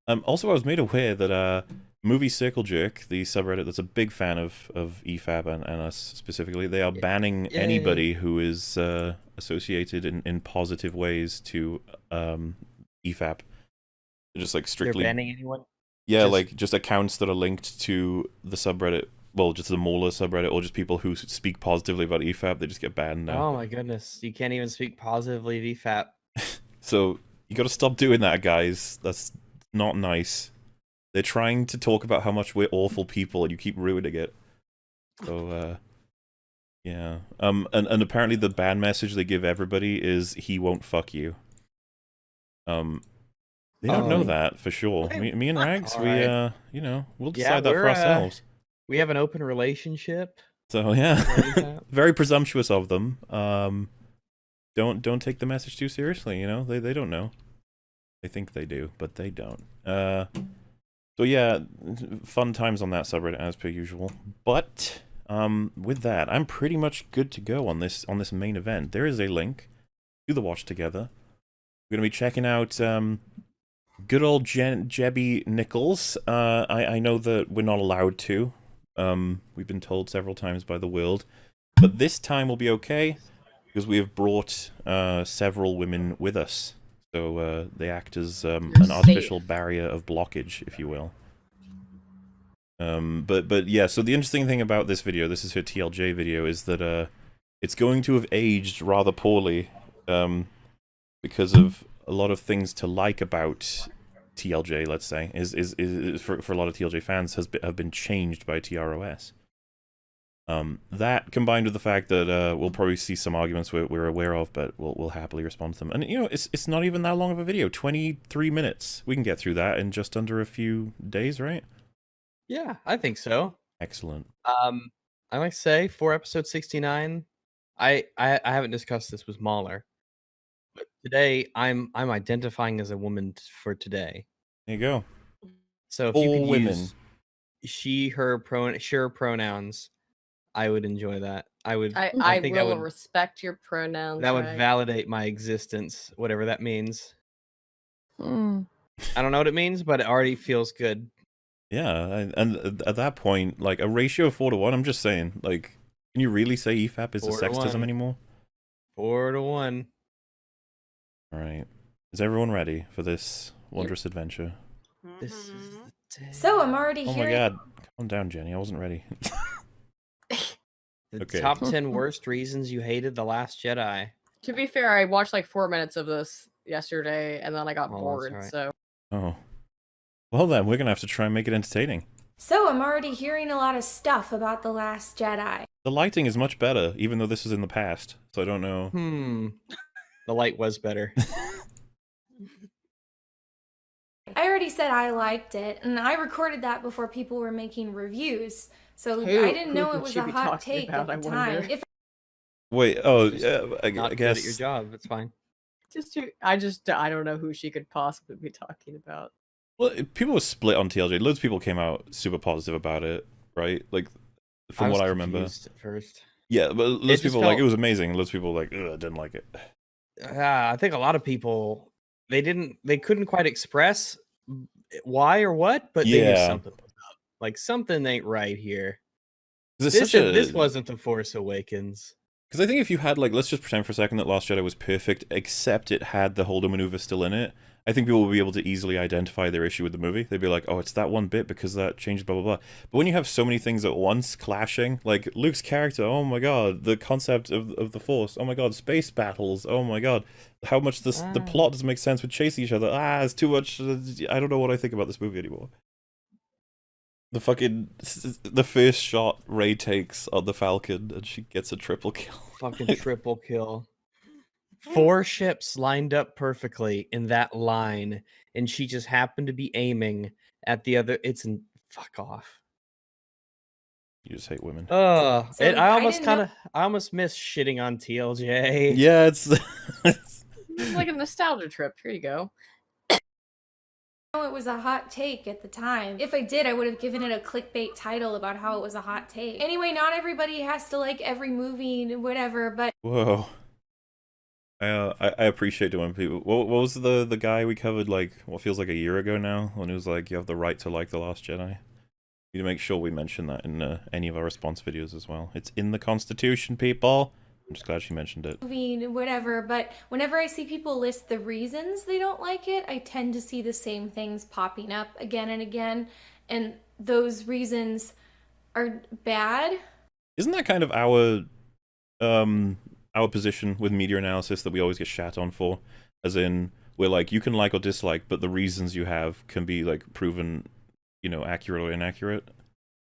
Also, I was made aware that Movie Circle Jerk, the subreddit that's a big fan of EFAP and us specifically, they are banning Yay. anybody who is associated in positive ways to EFAP. They're just like They're strictly, banning anyone? yeah, Just like just accounts that are linked to the subreddit. Well, just the Mauler subreddit, or just people who speak positively about EFAP. They just get banned now. oh my goodness, you can't even speak positively of EFAP. So you got to stop doing that, guys. That's not nice. They're trying to talk about how much we're awful people, and you keep ruining it. So, yeah. And apparently the ban message they give everybody is "he won't fuck you." Um, they don't know Oh, that for sure. okay. Me and Rags, All we right. we'll Yeah, decide that for ourselves. we have an open relationship. So yeah, Over EFAP. very presumptuous of them. Don't take the message too seriously. You know, they don't know. They think they do, but they don't. So yeah, fun times on that subreddit as per usual. But with that, I'm pretty much good to go on this main event. There is a link to the watch together. We're gonna be checking out good old Jebby Nichols. I know that we're not allowed to. We've been told several times by the world, but this time will be okay because we have brought several women with us. So they act as You're an safe. artificial barrier of blockage, if you will. But yeah, so the interesting thing about this video, this is her TLJ video, is that it's going to have aged rather poorly, because of a lot of things to like about TLJ. Let's say is for a lot of TLJ fans have been changed by TROS. That combined with the fact that we'll probably see some arguments we're aware of, but we'll happily respond to them. And you know, it's not even that long of a video, 23 minutes. We can get through that in just under a few days, right? Yeah, I think so. Excellent. I like to say for episode 69, I haven't discussed this with Mahler, but today I'm identifying as a woman for today. There you go. So if you could All women. use she, her sure pronouns, I would enjoy that. I I think that will would respect your pronouns, right? validate my existence, whatever that means. Hmm. I don't know what it means, but it already feels good. Yeah, and at that point, like a ratio of 4 to 1, I'm just saying, like, can you really say EFAP is a 4 to sexism 1. anymore? 4 to 1. All right, is everyone ready for this Yep. wondrous adventure? This is the day. So I'm already Oh my hearing. god, calm down, Jenny. I wasn't ready. The Okay. top 10 worst reasons you hated The Last Jedi. To be fair, I watched like 4 minutes of this yesterday, and then I got Oh, that's bored. right. So Oh, well then, we're gonna have to try and make it entertaining. So I'm already hearing a lot of stuff about The Last Jedi. The lighting is much better, even though this is in the past, so I don't know. The light was better. I already said I liked it, and I recorded that before people were making reviews. So Who- I didn't know who it was should a be hot talking take about, at the I time. wonder? If Wait, oh, Just yeah, I Not good guess. at your job. It's fine. I don't know who she could possibly be talking about. Well, people were split on TLJ. Loads of people came out super positive about it, right? Like, from was what I remember. confused at first. Yeah, but loads of just people were like, felt- it was amazing. Loads of people were like, ugh, I didn't like it. I think a lot of people they couldn't quite express why or what, but they knew Yeah. something was up. Like something ain't right here. 'Cause it's This wasn't the Force Awakens. Because I think if you had, like, let's just pretend for a second that Last Jedi was perfect, except it had the Holdo maneuver still in it, I think people would be able to easily identify their issue with the movie. They'd be like, oh, it's that one bit because that changed blah, blah, blah. But when you have so many things at once clashing, like Luke's character, oh my god, the concept of the Force, oh my god, space battles, oh my god, how much the plot doesn't make sense with chasing each other, it's too much, I don't know what I think about this movie anymore. The first shot Rey takes on the Falcon, and she gets a triple kill. Fucking triple kill. 4 ships lined up perfectly in that line, and she just happened to be aiming at the other. Fuck off. You just hate women. I didn't know almost miss shitting on TLJ. Yeah, it's It's like a nostalgia trip. Here you go. it was a hot take at the time. If I did, I would have given it a clickbait title about how it was a hot take. Anyway, not everybody has to like every movie and whatever, but whoa. I appreciate it when people. What was the guy we covered like what feels like a year ago now when it was like you have the right to like the Last Jedi. We need to make sure we mention that in any of our response videos as well. It's in the Constitution, people. I'm just glad she mentioned it. Movie, whatever, but whenever I see people list the reasons they don't like it, I tend to see the same things popping up again and again, and those reasons are bad. Isn't that kind of our position with media analysis that we always get shat on for? As in, we're like, you can like or dislike, but the reasons you have can be like proven, you know, accurate or inaccurate,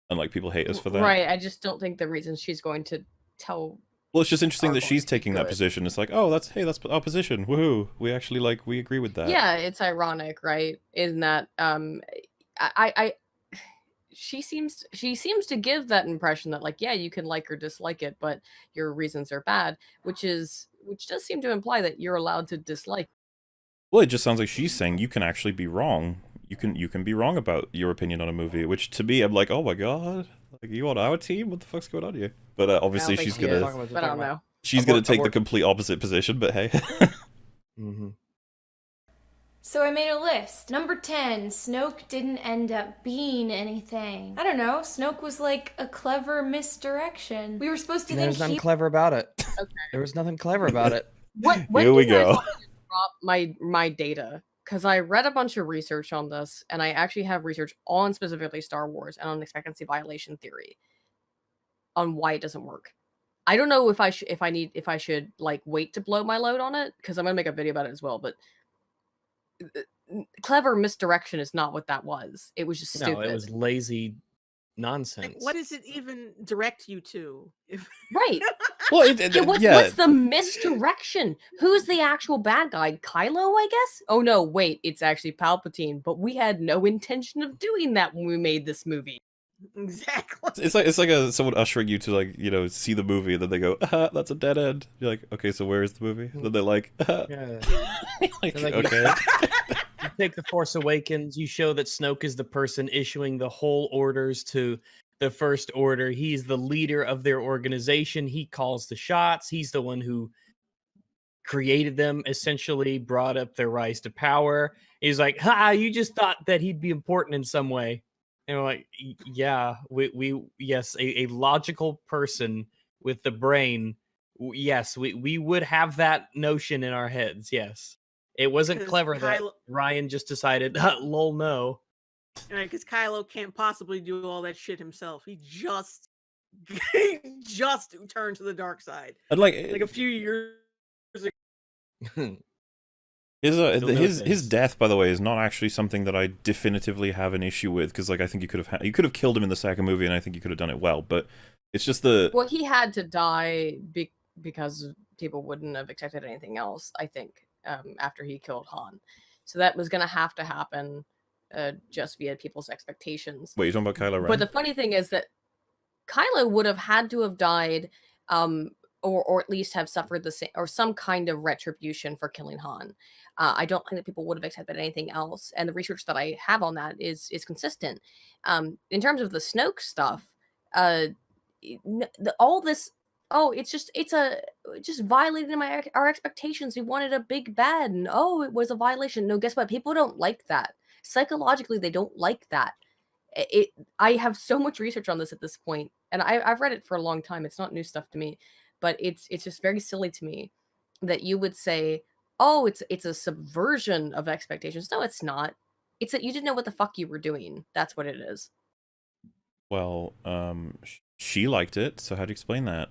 and like people hate us for that. Right. I just don't think the reason she's going to tell. Well, it's just interesting Are that going she's to be taking that good. position. It's like, oh, that's our position. Woohoo! We actually we agree with that. Yeah, it's ironic, right? In that I she seems to give that impression that like, yeah, you can like or dislike it, but your reasons are bad, which does seem to imply that you're allowed to dislike. Well, it just sounds like she's saying you can actually be wrong. You can be wrong about your opinion on a movie, which to me, I'm like, oh my god, like you on our team? What the fuck's going on here? But obviously, think she's she gonna is. But I don't know. she's gonna take the complete opposite position. But hey, Mm-hmm. So I made a list. Number 10, Snoke didn't end up being anything. I don't know, Snoke was like a clever misdirection. We were supposed to think There's nothing he... clever about it. Okay. There was nothing clever about it. When here we you guys go. want me to drop my data, because I read a bunch of research on this, and I actually have research on specifically Star Wars and on expectancy violation theory on why it doesn't work. I don't know if I should like wait to blow my load on it, because I'm gonna make a video about it as well. But clever misdirection is not what that was. It was just stupid. No, it was lazy nonsense. Like, what does it even direct you to? Right. Well, What's the misdirection? Who's the actual bad guy? Kylo, I guess? Oh no, wait, it's actually Palpatine, but we had no intention of doing that when we made this movie. Exactly. It's like someone ushering you to like, you know, see the movie, and then they go, that's a dead end. You're like, okay, so where is the movie? And then they're like, Yeah. like, They're like, okay. You take The Force Awakens, you show that Snoke is the person issuing the whole orders to the First Order. He's the leader of their organization. He calls the shots. He's the one who created them, essentially brought up their rise to power. He's like, you just thought that he'd be important in some way. And we're like, yeah, we yes, a logical person with the brain. Yes, we would have that notion in our heads. Yes. It wasn't 'Cause clever that Kylo- Ryan just decided, lol, no. Right, because Kylo can't possibly do all that shit himself. He just turned to the dark side. And like a few years ago. his death, by the way, is not actually something that I definitively have an issue with, because like I think you could have killed him in the second movie, and I think you could have done it well. But it's just Well, he had to die because people wouldn't have expected anything else, I think, after he killed Han. So that was going to happen just via people's expectations. Wait, you're talking about Kylo Ren? But the funny thing is that Kylo would have had to have died, or at least have suffered the same or some kind of retribution for killing Han. I don't think that people would have accepted anything else, and the research that I have on that is consistent. In terms of the Snoke stuff, all this, it's just violating our expectations. We wanted a big bad, and it was a violation. No, guess what? People don't like that. Psychologically, they don't like that. I have so much research on this at this point, and I've read it for a long time. It's not new stuff to me, but it's just very silly to me that you would say, it's a subversion of expectations. No, it's not. It's that you didn't know what the fuck you were doing. That's what it is. Well, she liked it, so how do you explain that?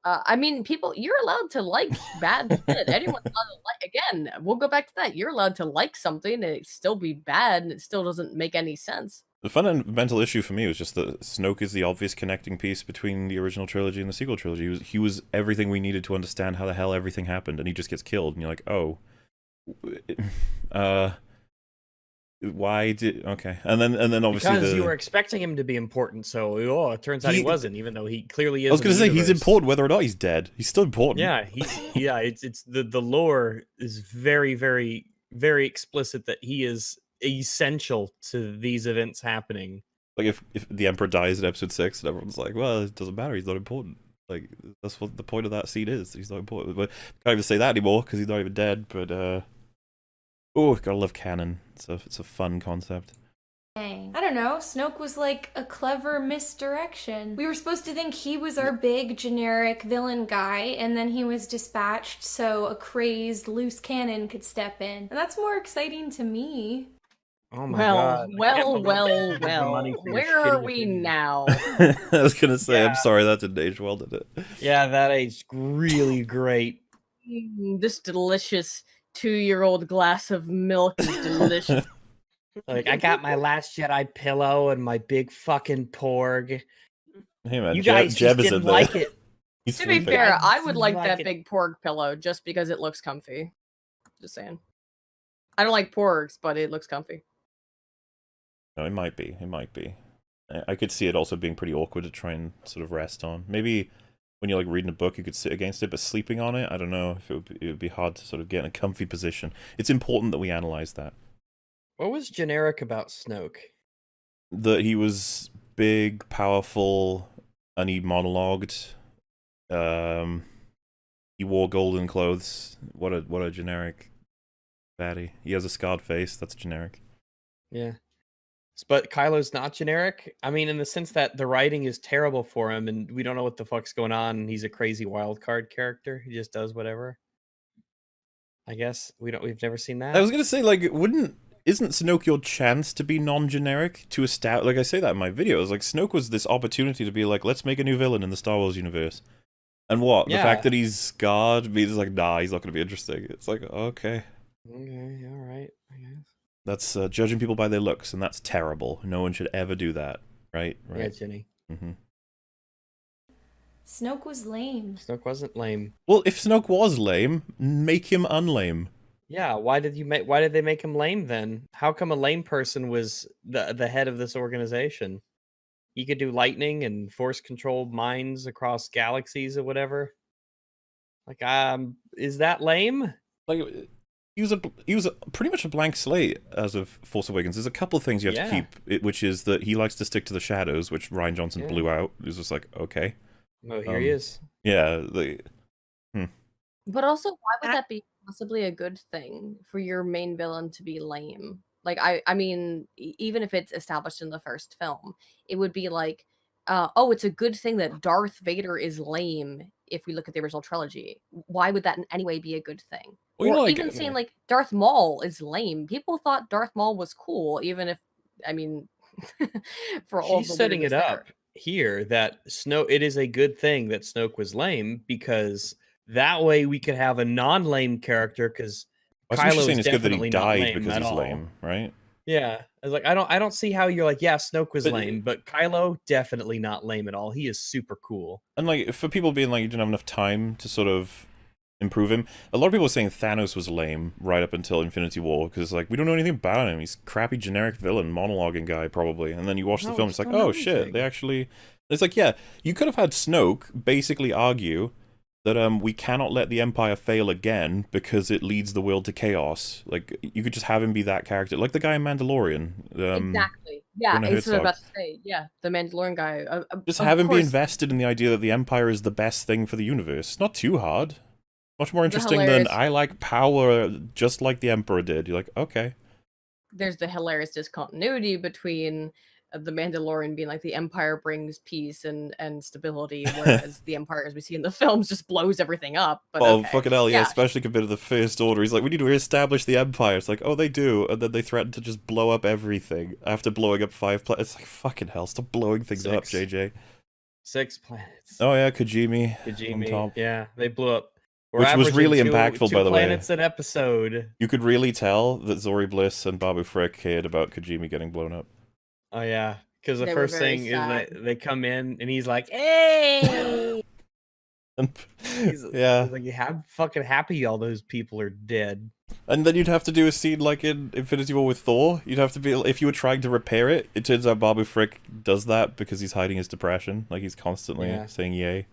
I mean, you're allowed to like bad shit. Anyone's allowed to like. Again, we'll go back to that. You're allowed to like something and it still be bad, and it still doesn't make any sense. The fundamental issue for me was just that Snoke is the obvious connecting piece between the original trilogy and the sequel trilogy. He was everything we needed to understand how the hell everything happened, and he just gets killed, and you're like, oh, why did okay? And then obviously because you were expecting him to be important, so it turns out he wasn't, even though he clearly is. I was going to say he's important whether or not he's dead. He's still important. Yeah, it's the lore is very, very, very explicit that he is essential to these events happening. Like if the Emperor dies in episode 6, and everyone's like, well, it doesn't matter, he's not important. Like, that's what the point of that scene is. He's not important. But can't even say that anymore because he's not even dead. But oh, gotta love canon. It's a fun concept. Dang. I don't know, Snoke was like a clever misdirection. We were supposed to think he was our big generic villain guy, and then he was dispatched so a crazy loose cannon could step in. And that's more exciting to me. Oh my Well, god. I can't well, believe well, the money well. for your Where are shitty we opinion. now? I was gonna say, I'm Yeah. sorry that didn't age well, did it? Yeah, that aged really great. This delicious 2-year-old glass of milk is delicious. Like, I got my Last Jedi pillow and my big fucking porg. Hey man, You guys Jeb just is didn't in there. like it. He's To be sleeping. fair, I I would like like that it. big porg pillow just because it looks comfy. Just saying. I don't like porgs, but it looks comfy. No, it might be. It might be. I could see it also being pretty awkward to try and sort of rest on. Maybe when you're like reading a book, you could sit against it, but sleeping on it, I don't know if it would be hard to sort of get in a comfy position. It's important that we analyze that. What was generic about Snoke? That he was big, powerful, and he monologued. He wore golden clothes. What a generic baddie. He has a scarred face. That's generic. Yeah. But Kylo's not generic. I mean, in the sense that the writing is terrible for him and we don't know what the fuck's going on, and he's a crazy wild card character. He just does whatever. I guess we've never seen that. I was gonna say, like, isn't Snoke your chance to be non-generic to establish? Like I say that in my videos, like Snoke was this opportunity to be like, let's make a new villain in the Star Wars universe. And what? The fact that he's scarred means like, nah, he's not gonna be interesting. It's like, okay. Okay, all right, I guess. That's judging people by their looks, and that's terrible. No one should ever do that, right? Yeah, Jenny. Mm-hmm. Snoke was lame. Snoke wasn't lame. Well, if Snoke was lame, make him unlame. Yeah, why did they make him lame then? How come a lame person was the head of this organization? He could do lightning and force control minds across galaxies or whatever. Like, is that lame? Like, he was pretty much a blank slate as of Force Awakens. There's a couple of things you have to keep, which is that he likes to stick to the shadows, which Rian Johnson blew out. It was just like, okay. Oh, here he is. Yeah. But also, why would that be possibly a good thing for your main villain to be lame? Like, I mean, even if it's established in the first film, it would be like, oh, it's a good thing that Darth Vader is lame if we look at the original trilogy. Why would that in any way be a good thing? Well, or even saying, like, Darth Maul is lame. People thought Darth Maul was cool, even if, I mean, for all She's setting it up here that it is a good thing that Snoke was lame, because that way we could have a non-lame character, because Kylo is definitely not lame because at he's all. lame, right? Yeah, I was like, I don't see how you're like, yeah, Snoke was lame, but Kylo definitely not lame at all. He is super cool. And like, for people being like, you didn't have enough time to sort of improve him, a lot of people are saying Thanos was lame right up until Infinity War, because like, we don't know anything about him. He's a crappy generic villain, monologuing guy probably. And then you watch the film, it's like, oh shit, they actually. It's like, yeah, you could have had Snoke basically argue that we cannot let the Empire fail again because it leads the world to chaos. Like, you could just have him be that character, like the guy in Mandalorian. Exactly. Yeah, I was about to say. Yeah, the Mandalorian guy. Just have him be invested in the idea that the Empire is the best thing for the universe. It's not too hard. Much more interesting than I like power just like the Emperor did. You're like, okay. There's the hilarious discontinuity between the Mandalorian being like the Empire brings peace and stability, whereas the Empire, as we see in the films, just blows everything up. But oh, fucking hell, yeah, especially compared to the First Order. He's like, we need to reestablish the Empire. It's like, oh, they do, and then they threaten to just blow up everything after blowing up 5 planets. It's like, fucking hell, stop blowing things up, JJ. 6 planets. Oh yeah, Kajimi. Yeah, they blew up. Which was really impactful, by the way. Planets an episode. You could really tell that Zori Bliss and Babu Frick cared about Kajimi getting blown up. Oh yeah, because the first thing is that they come in and he's like, "Hey!" he's like, "I'm fucking happy all those people are dead." And then you'd have to do a scene like in Infinity War with Thor. You'd have to be, if you were trying to repair it, it turns out Babu Frick does that because he's hiding his depression. Like, he's constantly saying yay.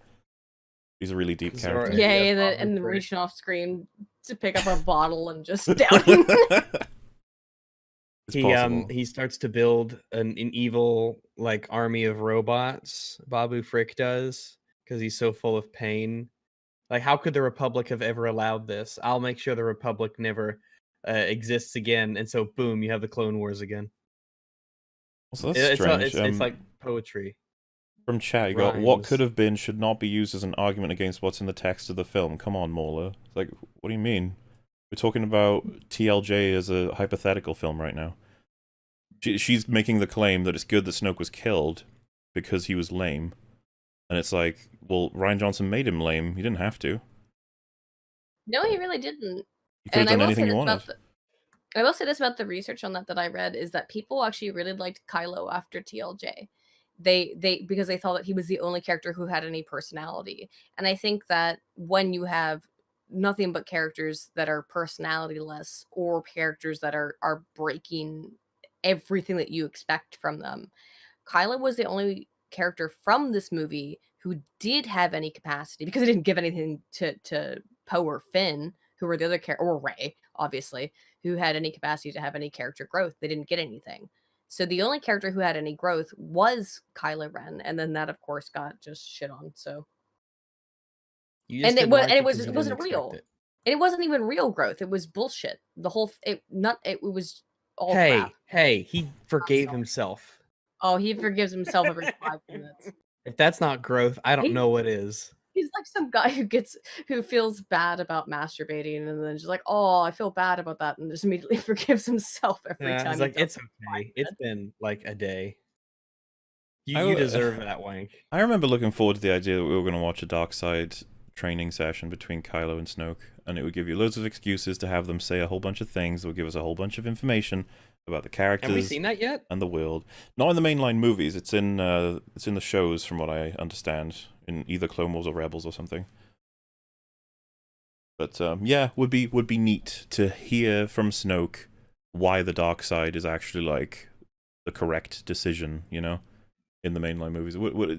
He's a really deep character. Yay, and reaching off screen to pick up a bottle and just downing. He starts to build an evil like army of robots. Babu Frick does, because he's so full of pain. Like, how could the Republic have ever allowed this? I'll make sure the Republic never exists again. And so, boom, you have the Clone Wars again. Also, that's strange. It's like poetry. From chat, you got what Rhymes. could have been should not be used as an argument against what's in the text of the film. Come on, Mauler. It's like, what do you mean? We're talking about TLJ as a hypothetical film right now. She's making the claim that it's good that Snoke was killed because he was lame. And it's like, well, Rian Johnson made him lame. He didn't have to. No, he really didn't. He could have done anything he wanted. I will say this about the research on that I read is that people actually really liked Kylo after TLJ. They because they thought that he was the only character who had any personality. And I think that when you have nothing but characters that are personalityless or characters that are breaking everything that you expect from them, Kylo was the only character from this movie who did have any capacity, because they didn't give anything to Poe or Finn, who were the other character, or Rey, obviously, who had any capacity to have any character growth. They didn't get anything. So the only character who had any growth was Kylo Ren, and then that, of course, got just shit on. So, it wasn't real. And it wasn't even real growth. It was bullshit. The whole it was all crap. Hey, he forgave himself. Oh, he forgives himself every 5 minutes. If that's not growth, I don't know what is. He's like some guy who feels bad about masturbating and then just like, oh, I feel bad about that, and just immediately forgives himself every time. He's like, it's okay. It's been like a day. You deserve that wank. I remember looking forward to the idea that we were going to watch a dark side training session between Kylo and Snoke, and it would give you loads of excuses to have them say a whole bunch of things that would give us a whole bunch of information about the characters. Have we seen that yet? And the world. Not in the mainline movies. It's in the shows, from what I understand, in either Clone Wars or Rebels or something. But yeah, would be neat to hear from Snoke why the dark side is actually like the correct decision, you know, in the mainline movies.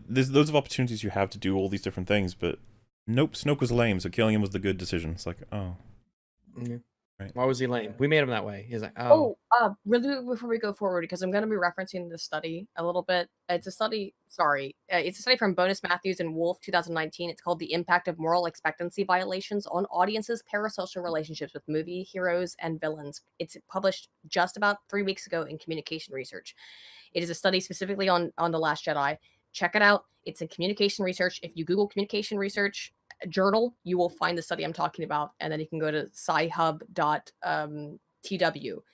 There's loads of opportunities you have to do all these different things, but nope, Snoke was lame, so killing him was the good decision. It's like, oh. Yeah. Right. Why was he lame? We made him that way. He's like, really before we go forward, because I'm going to be referencing this study a little bit. It's a study from Bonus Matthews and Wolf 2019. It's called The Impact of Moral Expectancy Violations on Audiences' Parasocial Relationships with Movie Heroes and Villains. It's published just about 3 weeks ago in Communication Research. It is a study specifically on The Last Jedi. Check it out. It's in Communication Research. If you Google Communication Research journal, you will find the study I'm talking about, and then you can go to scihub.tw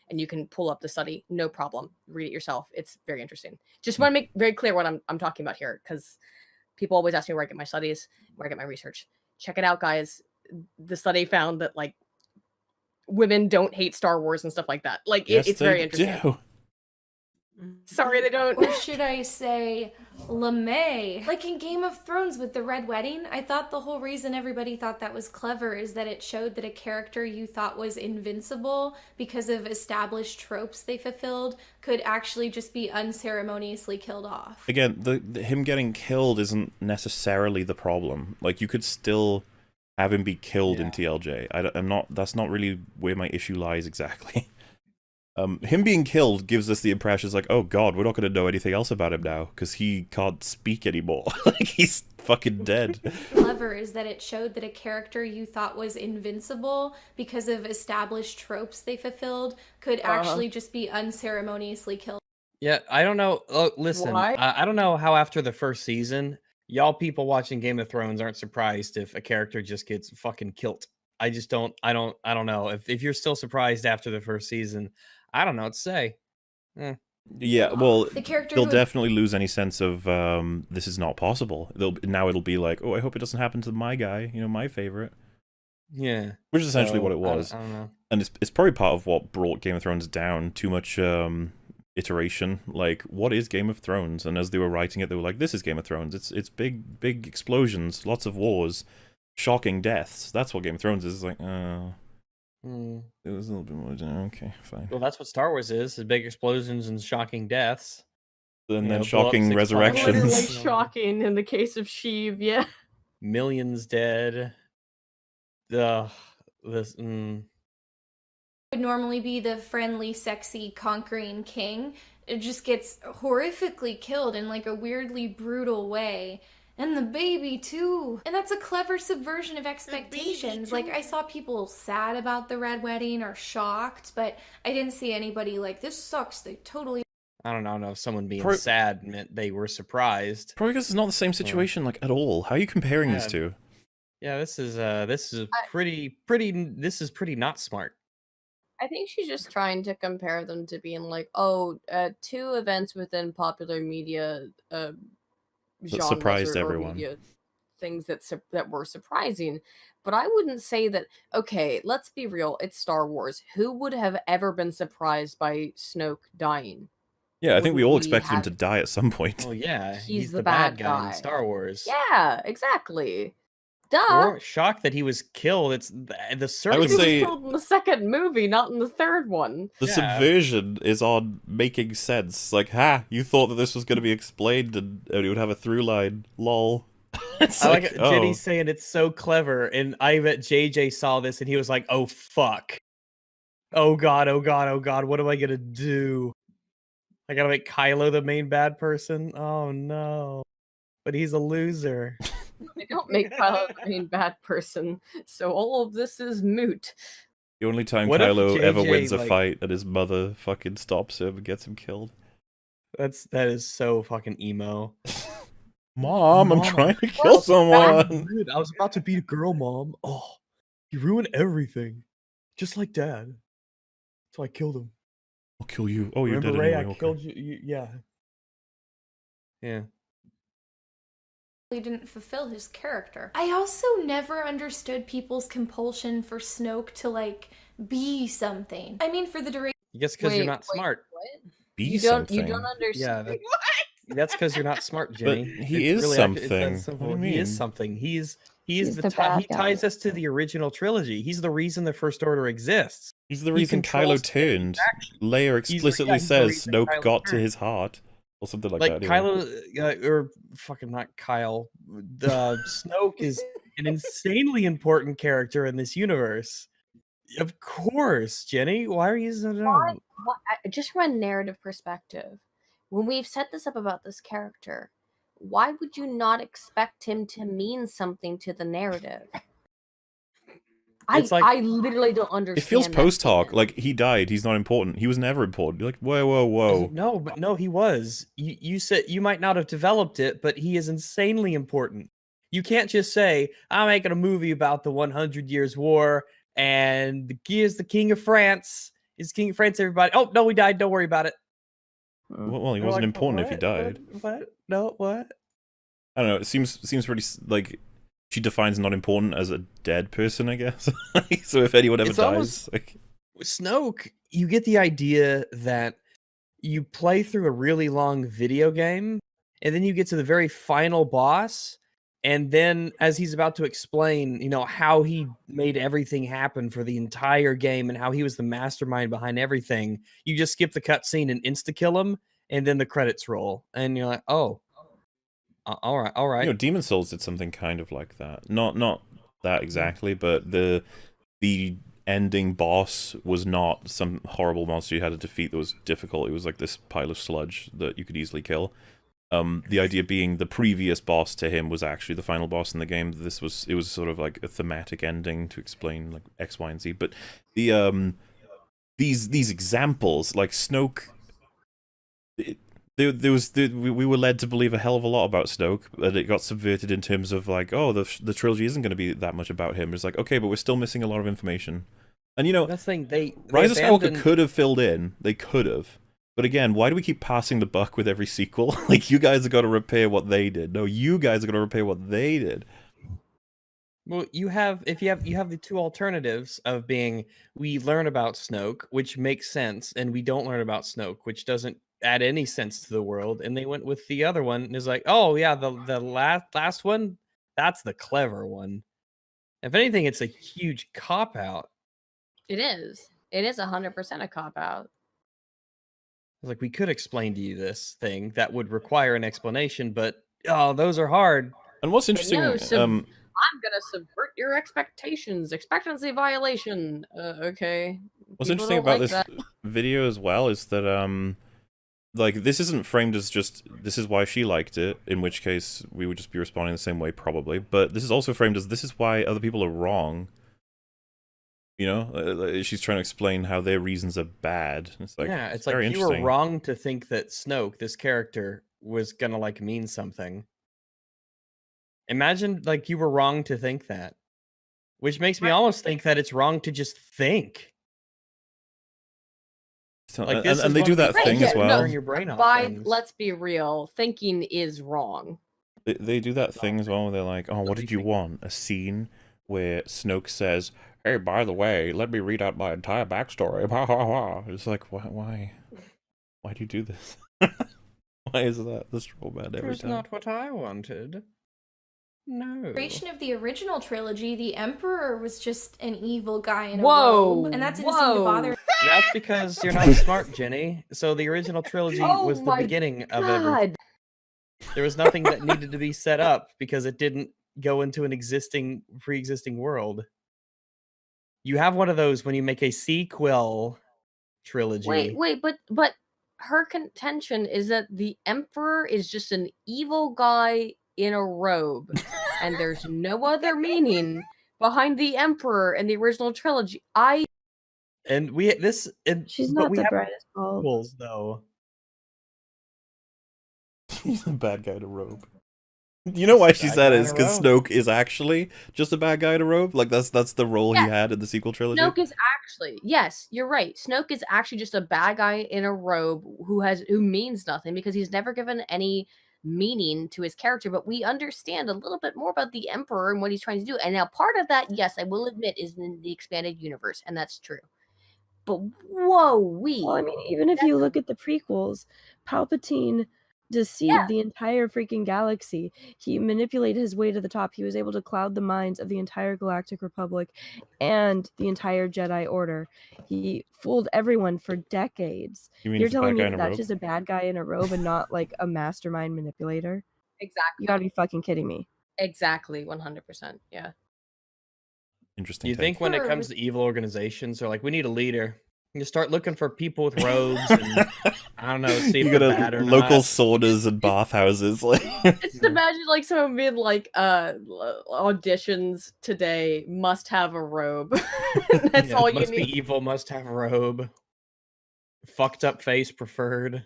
and you can pull up the study, no problem. Read it yourself. It's very interesting. Just want to make very clear what I'm talking about here, because people always ask me where I get my studies, where I get my research. Check it out, guys. The study found that like women don't hate Star Wars and stuff like that. Like yes, it's very interesting. Do. Sorry, they don't. Or should I say LeMay? Like in Game of Thrones with the Red Wedding, I thought the whole reason everybody thought that was clever is that it showed that a character you thought was invincible because of established tropes they fulfilled could actually just be unceremoniously killed off. Again, him getting killed isn't necessarily the problem. Like, you could still have him be killed in TLJ. That's not really where my issue lies exactly. Him being killed gives us the impression, it's like, oh god, we're not going to know anything else about him now, because he can't speak anymore. Like, he's fucking dead. Clever is that it showed that a character you thought was invincible because of established tropes they fulfilled could actually just be unceremoniously killed. Yeah, I don't know. Look, listen, I don't know how after the first season, y'all people watching Game of Thrones aren't surprised if a character just gets fucking killed. I don't know. If you're still surprised after the first season, I don't know what to say. Yeah, well, they'll who... definitely lose any sense of this is not possible. It'll be like, oh, I hope it doesn't happen to my guy, you know, my favorite. Yeah, which is essentially what it was. I don't know. And it's probably part of what brought Game of Thrones down. Too much iteration. Like, what is Game of Thrones? And as they were writing it, they were like, this is Game of Thrones. It's big explosions, lots of wars, shocking deaths. That's what Game of Thrones is. It's like, it was a little bit more. Okay, fine. Well, that's what Star Wars is big explosions and shocking deaths. And then shocking resurrections. Literally shocking in the case of Sheev, yeah. Millions dead. Would normally be the friendly, sexy, conquering king. It just gets horrifically killed in like a weirdly brutal way. And the baby too. And that's a clever subversion of expectations. Like, I saw people sad about the red wedding or shocked, but I didn't see anybody like, this sucks. They totally. I don't know if someone being sad meant they were surprised. Probably because it's not the same situation, like, at all. How are you comparing these two? Yeah, this is pretty not smart. I think she's just trying to compare them to being like, oh, two events within popular media genres surprised or everyone. media things that were surprising. But I wouldn't say that. Okay, let's be real. It's Star Wars. Who would have ever been surprised by Snoke dying? Yeah, I think we all Wouldn't expected him to die at some point. Oh yeah, He's the the bad bad guy in guy. Star Wars. Yeah, exactly. We Duh. weren't shocked that he was killed. It's the I would circus. He was say- killed in the second movie, not in the third one. The Yeah. subversion is on making sense. Like, you thought that this was going to be explained and it would have a through line. Lol. It's I like oh. Jenny saying it's so clever, and I bet JJ saw this and he was like, "Oh fuck, oh god, oh god, oh god, what am I gonna do? I gotta make Kylo the main bad person. Oh no, but he's a loser." They don't make Kylo the main bad person, so all of this is moot. The only time What if Kylo ever JJ, wins a like- fight and his mother fucking stops him and gets him killed. That is so fucking emo. Mom, I'm Mom, trying to kill someone. I was about to beat a girl, Mom. Oh, you ruined everything, just like Dad. So I killed him. I'll kill you. Oh, you're Remember, dead Ray? anyway. I okay. killed you. Yeah. Yeah. didn't fulfill his character. I also never understood people's compulsion for Snoke to, like, be something. I mean, for the duration. I guess because you're Wait, not wait, smart. What? Be You something. don't understand. Yeah, that's because you're not smart, Jenny. he It's is really it's that something. simple. What do you He is mean? something. He's He's the the bad he ties guy. us to the original trilogy. He's the reason the First Order exists. He's the He reason Kylo controls turned. action. Leia explicitly he's the says reason Snoke Kylo got to turned. his heart. Or something like Like that. anyway. Kylo, or fucking not Kyle. Snoke is an insanely important character in this universe. Of course, Jenny. Why are you so dumb? Just from a narrative perspective, when we've set this up about this character, why would you not expect him to mean something to the narrative? It's like- I literally don't understand. It feels that post hoc. statement. Like he died. He's not important. He was never important. You're like, whoa. No, but no, he was. You said you might not have developed it, but he is insanely important. You can't just say, I'm making a movie about the 100 Years War and he is the King of France. He's King of France, everybody. Oh, no, he died. Don't worry about it. Well, he We're wasn't like, important if he "What? died. What? No, what? I don't know. It seems pretty like she defines not important as a dead person, I guess. So if anyone ever It's dies, almost- like With Snoke, you get the idea that you play through a really long video game, and then you get to the very final boss, and then as he's about to explain, how he made everything happen for the entire game and how he was the mastermind behind everything, you just skip the cutscene and insta-kill him, and then the credits roll, and you're like, oh, all right. Demon Souls did something kind of like that. Not that exactly, but the ending boss was not some horrible monster you had to defeat that was difficult. It was like this pile of sludge that you could easily kill. The idea being the previous boss to him was actually the final boss in the game. It was sort of like a thematic ending to explain like X, Y, and Z. But the these examples like Snoke, we were led to believe a hell of a lot about Snoke, but it got subverted in terms of like, oh, the trilogy isn't going to be that much about him. It's like, okay, but we're still missing a lot of information. And That's the thing. They Rise of Skywalker abandoned- could have filled in. They could have. But again, why do we keep passing the buck with every sequel? Like, you guys are going to repair what they did. No, you guys are going to repair what they did. Well, you have the two alternatives of being we learn about Snoke, which makes sense, and we don't learn about Snoke, which doesn't add any sense to the world. And they went with the other one and is like, oh yeah, the last one, that's the clever one. If anything, it's a huge cop out. It is. It is 100% a cop out. Like, we could explain to you this thing that would require an explanation, but those are hard. And what's interesting, no, I'm gonna subvert your expectations. Expectancy violation. Okay. what's People interesting don't about like this that. video as well is that like, this isn't framed as just, this is why she liked it, in which case we would just be responding the same way, probably. But this is also framed as, this is why other people are wrong. You know? She's trying to explain how their reasons are bad. It's like, yeah, it's very like you were interesting. wrong to think that Snoke, this character, was gonna like mean something. Imagine like you were wrong to think that, which makes me almost think that it's wrong to just think. So, Like this and is they one do of the that Right, thing things as yeah, that well. turn your brain off By things. let's be real, thinking is wrong. They do that thing as well where they're like, oh, what did you want? A scene where Snoke says, hey, by the way, let me read out my entire backstory. It's like, why? Why do you do this? Why is that the straw man every That's time? not what I wanted. No. Creation of the original trilogy, the Emperor was just an evil guy in a Whoa, robe, and that didn't seem to bother. That's because you're not smart, Jenny. So the original trilogy Oh was the my beginning of everything. God. There was nothing that needed to be set up because it didn't go into an pre-existing world. You have one of those when you make a sequel trilogy. Wait, but her contention is that the Emperor is just an evil guy in a robe, and there's no other meaning behind the Emperor in the original trilogy. And we this and She's but not we the have brightest bulb. sequels though. He's a bad guy in a robe. You know why she Bad said guy it in is a because robe. Snoke is actually just a bad guy in a robe? Like, that's the role he Yeah. had in the sequel trilogy? Snoke is actually, yes, you're right. Snoke is actually just a bad guy in a robe who means nothing because he's never given any meaning to his character, but we understand a little bit more about the Emperor and what he's trying to do. And now part of that, yes, I will admit, is in the expanded universe, and that's true. But whoa, Well, I mean, even if you look at the prequels, Palpatine deceived the entire freaking galaxy. He manipulated his way to the top. He was able to cloud the minds of the entire Galactic Republic and the entire Jedi Order. He fooled everyone for decades. You mean You're he's a telling bad guy me in a that that's robe? just a bad guy in a robe and not like a mastermind manipulator? exactly, You gotta be fucking kidding me. exactly, 100%. Yeah. Interesting You take. think when it comes to evil organizations, they're like, we need a leader. You just start looking for people with robes and I don't know, see if You they're got bad or local not. saunas and bathhouses. Like, Just imagine like someone being like auditions today must have a robe. That's Yeah, all you must need. be evil, must have a robe. Fucked up face preferred.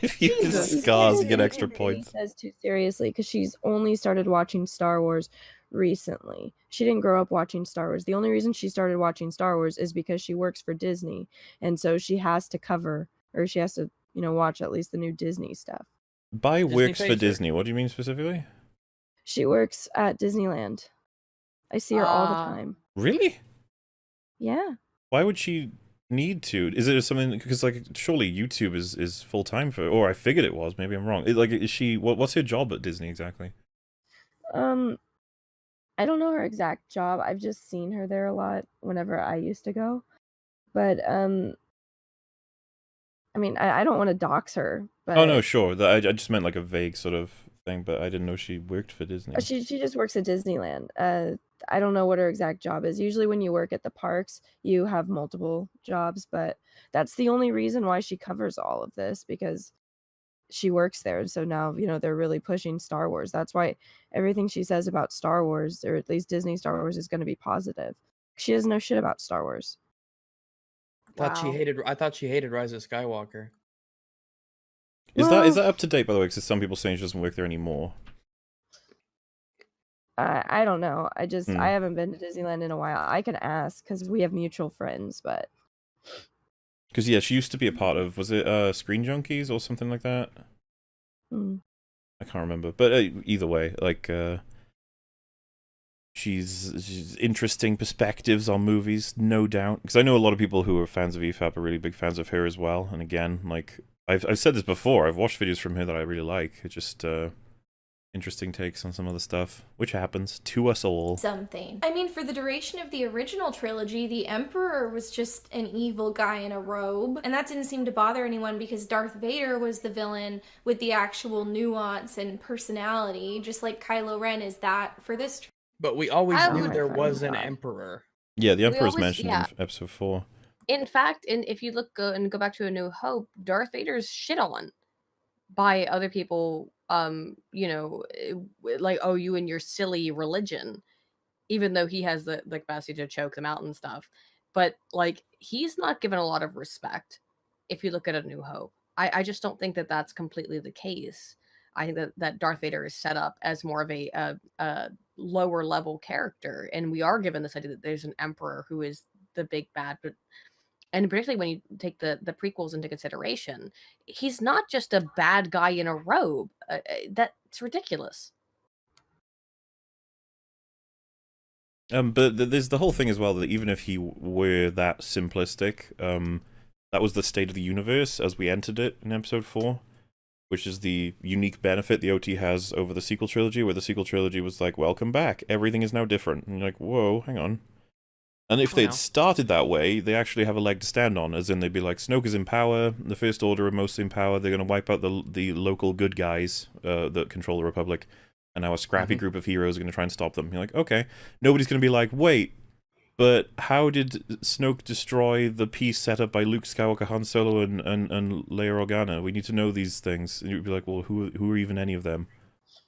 if you have Jesus. scars, you get Maybe extra Jenny points. says too seriously because she's only started watching Star Wars recently. She didn't grow up watching Star Wars. The only reason she started watching Star Wars is because she works for Disney, and so she has to cover, or she has to, watch at least the new Disney stuff. By Disney works for pays her. Disney, what do you mean specifically? She works at Disneyland. I see her all the Ah. time. Really? Yeah. Why would she need to? Is it something, because like surely YouTube is full time for, or I figured it was, maybe I'm wrong. Like, is she, what's her job at Disney exactly? I don't know her exact job. I've just seen her there a lot whenever I used to go. But I mean, I don't want to dox her, but Oh no, sure. I just meant like a vague sort of thing, but I didn't know she worked for Disney. she just works at Disneyland. I don't know what her exact job is. Usually when you work at the parks, you have multiple jobs, but that's the only reason why she covers all of this, because she works there. And so now, they're really pushing Star Wars. That's why everything she says about Star Wars, or at least Disney Star Wars, is going to be positive. She doesn't know shit about Star Wars. I thought she hated Rise of Skywalker. Is Well- that up to date, by the way? Because some people saying she doesn't work there anymore. I don't know. I Hmm. haven't been to Disneyland in a while. I can ask because we have mutual friends, but Because yeah, she used to be a part of, was it Screen Junkies or something like that? mm, I can't remember, but either way, like she's interesting perspectives on movies, no doubt. Because I know a lot of people who are fans of EFAP are really big fans of her as well. And again, like I've said this before, I've watched videos from her that I really like. It's just interesting takes on some other stuff, which happens to us all. Something. I mean, for the duration of the original trilogy, the Emperor was just an evil guy in a robe, and that didn't seem to bother anyone because Darth Vader was the villain with the actual nuance and personality, just like Kylo Ren is that for this But we always I knew would- there My was friend an thought. emperor. Yeah, the We Emperor's always- mentioned yeah. in episode 4. In fact, and if you look and go back to A New Hope, Darth Vader's shit on by other people. Like, oh, you and your silly religion, even though he has the capacity to choke them out and stuff. But like, he's not given a lot of respect. If you look at A New Hope, I just don't think that that's completely the case. I think that Darth Vader is set up as more of a lower level character, and we are given this idea that there's an emperor who is the big bad, but and particularly when you take the prequels into consideration, he's not just a bad guy in a robe. That's ridiculous. But there's the whole thing as well that even if he were that simplistic, that was the state of the universe as we entered it in Episode 4, which is the unique benefit the OT has over the sequel trilogy, where the sequel trilogy was like, welcome back, everything is now different. And you're like, whoa, hang on. And if they'd started that way, they actually have a leg to stand on, as in they'd be like, Snoke is in power, the First Order are mostly in power, they're going to wipe out the local good guys that control the Republic, and now a scrappy group of heroes are going to try and stop them. You're like, okay. Nobody's going to be like, wait, but how did Snoke destroy the peace set up by Luke Skywalker, Han Solo, and Leia Organa? We need to know these things. And you'd be like, well, who are even any of them?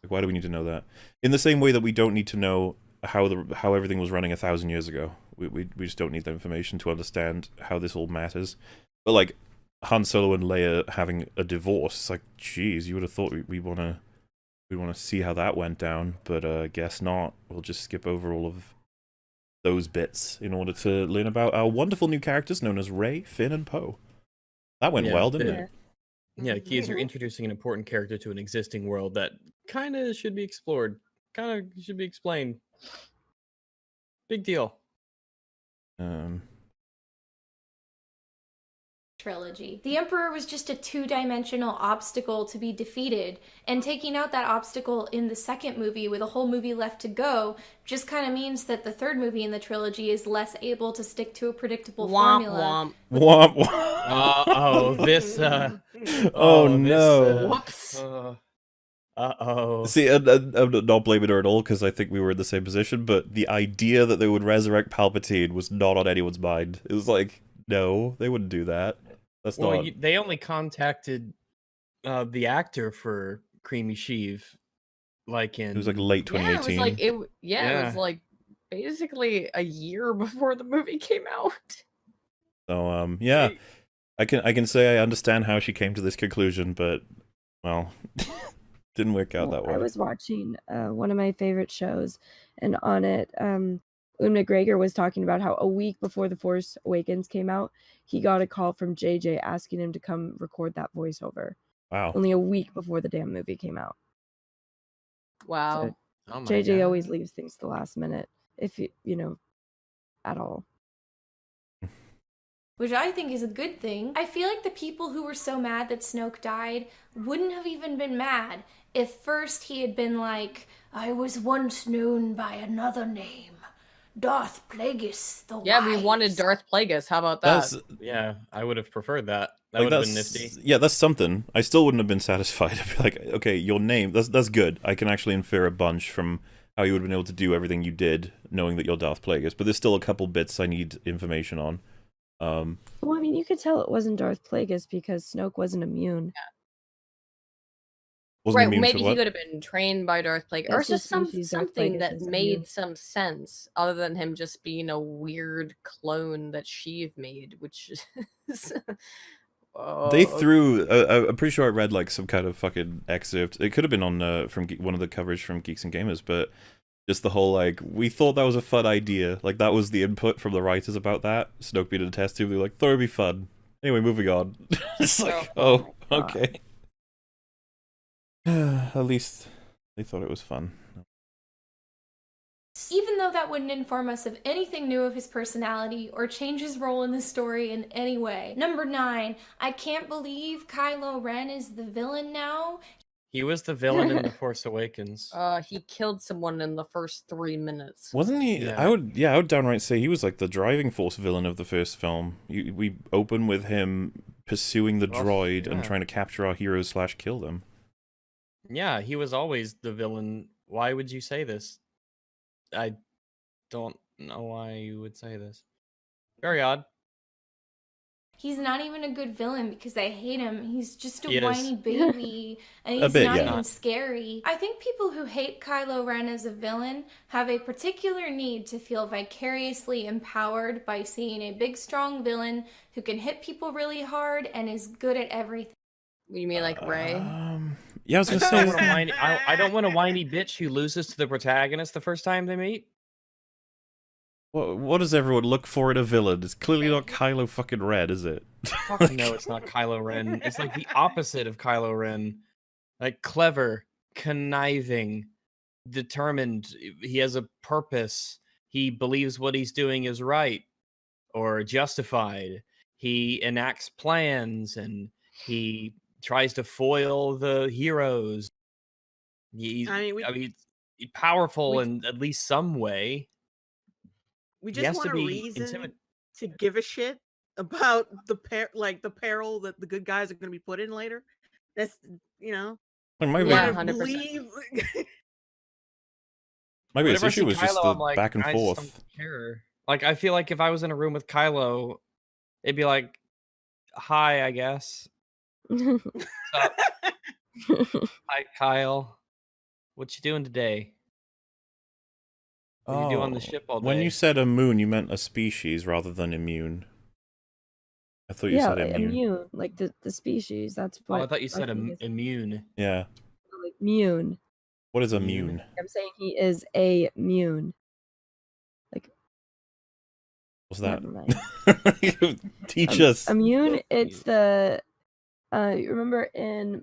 Like, why do we need to know that? In the same way that we don't need to know how everything was running 1,000 years ago. We just don't need that information to understand how this all matters. But like Han Solo and Leia having a divorce, it's like, geez, you would have thought we want to see how that went down, but guess not. We'll just skip over all of those bits in order to learn about our wonderful new characters known as Rey, Finn, and Poe. That went well, didn't it? Yeah, the key is you're introducing an important character to an existing world that kind of should be explored, kind of should be explained. Big deal. Trilogy. The Emperor was just a two-dimensional obstacle to be defeated, and taking out that obstacle in the second movie with a whole movie left to go just kind of means that the third movie in the trilogy is less able to stick to a predictable formula. Womp womp. This oh no. Whoops. See, I'm not blaming her at all, because I think we were in the same position, but the idea that they would resurrect Palpatine was not on anyone's mind. It was like, no, they wouldn't do that. That's well, not... they only contacted the actor for Creamy Sheev, like in... It was like late 2018. It was like basically a year before the movie came out. So, yeah, I can say I understand how she came to this conclusion, but, well... didn't work out that way. I was watching one of my favorite shows, and on it, Ewan McGregor was talking about how a week before The Force Awakens came out, he got a call from JJ asking him to come record that voiceover. Wow. Only a week before the damn movie came out. Wow. So JJ always leaves things to the last minute, if you know, at all. Which I think is a good thing. I feel like the people who were so mad that Snoke died wouldn't have even been mad if first he had been like, I was once known by another name, Darth Plagueis the Yeah, Wise. we wanted Darth Plagueis. How about that? Yeah, I would have preferred that. That like, would have been nifty. Yeah, that's something. I still wouldn't have been satisfied. I'd be like, okay, your name, that's good. I can actually infer a bunch from how you would have been able to do everything you did, knowing that you're Darth Plagueis, but there's still a couple bits I need information on. Well, I mean, you could tell it wasn't Darth Plagueis because Snoke wasn't immune. Yeah. Wasn't immune maybe to he what? could have been trained by Darth Plagueis, or Yes, just he sees Darth something Plagueis that as made immune. some sense, other than him just being a weird clone that Sheev made, which is... They threw. I'm pretty sure I read like some kind of fucking excerpt. It could have been on from one of the coverage from Geeks and Gamers, but just the whole like, we thought that was a fun idea. Like that was the input from the writers about that. Snoke being in a test tube. They're like, thought it'd be fun. Anyway, moving on. It's like, oh, okay. At least they thought it was fun. Even though that wouldn't inform us of anything new of his personality or change his role in the story in any way. Number 9, I can't believe Kylo Ren is the villain now. He was the villain in The Force Awakens. He killed someone in the first 3 minutes. Wasn't he? Yeah. I would downright say he was like the driving force villain of the first film. We open with him pursuing the droid and trying to capture our heroes / kill them. Yeah, he was always the villain. Why would you say this? I don't know why you would say this. Very odd. He's not even a good villain because I hate him. He's just a He is. whiny baby, and A he's bit, not yeah. even scary. I think people who hate Kylo Ren as a villain have a particular need to feel vicariously empowered by seeing a big, strong villain who can hit people really hard and is good at everything. You mean like Ray? Yeah, I was I gonna don't say. want a whiny. I don't want a whiny bitch who loses to the protagonist the first time they meet. What does everyone look for in a villain? It's clearly not Kylo fucking Ren, is it? Fuck no, it's not Kylo Ren. It's like the opposite of Kylo Ren. Like clever, conniving, determined. He has a purpose. He believes what he's doing is right or justified. He enacts plans and he tries to foil the heroes. He's, I mean, he's powerful we- in at least some way. we He just has want to a be reason to give a shit about the peril that the good guys are going to be put in later. That's Like, maybe Yeah, wanna 100%. believe. maybe his Whenever I see issue was just Kylo, the I'm like, back and I just forth. don't care. Like, I feel like if I was in a room with Kylo, it'd be like, "Hi, I guess. What's up? Hi, Kyle. What you doing today? What you do on the ship all day?" When you said a moon, you meant a species rather than immune. I thought you Yeah, said like immune. immune, like the species. That's Oh, what I thought you said think is immune. Yeah. like immune. What is Immune? immune? I'm saying he is a immune. Like, What's that? never mind. Teach us. Immune. It's the. You remember in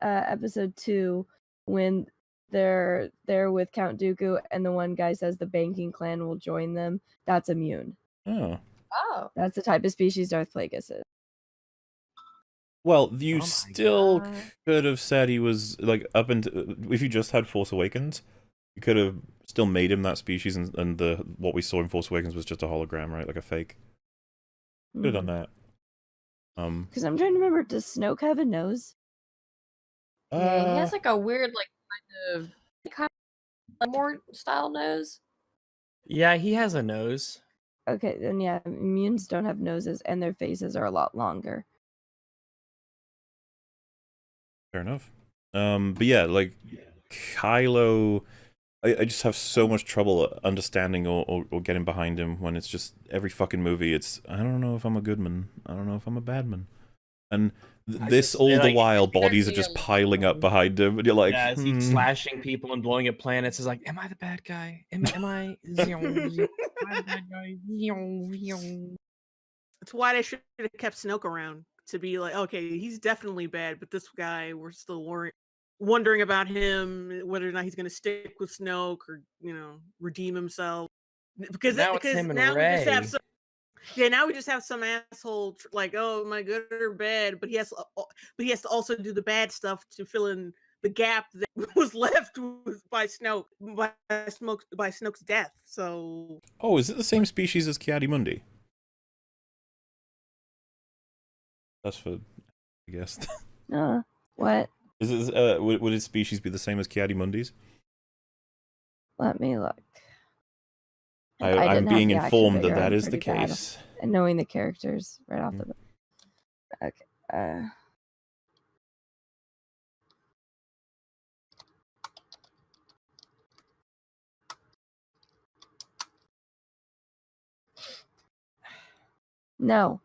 episode 2 when they're there with Count Dooku and the one guy says the banking clan will join them. That's immune. Oh. Oh. That's the type of species Darth Plagueis is. Well, you Oh my still God. could have said he was like up into. If you just had Force Awakens, you could have still made him that species, and the what we saw in Force Awakens was just a hologram, right? Like a fake. Could have done that. Because I'm trying to remember, does Snoke have a nose? Yeah, he has like a weird, like kind of more style nose. Yeah, he has a nose. Okay, then yeah, immunes don't have noses, and their faces are a lot longer. Fair enough. But yeah, like Kylo, I just have so much trouble understanding or getting behind him when it's just every fucking movie. It's I don't know if I'm a good man. I don't know if I'm a bad man. And this all the while, bodies are just piling up behind him, and you're like, Yeah, as he's slashing people and blowing up planets, is like, am I the bad guy? Am I the bad guy? That's why they should have kept Snoke around to be like, okay, he's definitely bad, but this guy, we're still wondering about him, whether or not he's going to stick with Snoke or redeem himself. Because Now it's him and now we just have Rey. some. Now we just have some asshole like, oh, am I good or bad? But he has to also do the bad stuff to fill in the gap that was left by Snoke's death. So, oh, is it the same species as Ki-Adi-Mundi? That's for, I guess. What? Is it? Would his species be the same as Ki-Adi-Mundi's? Let me look. I'm didn't have being the action informed that figure, that I'm is the pretty bad case. at knowing the characters right off the bat. Okay. No.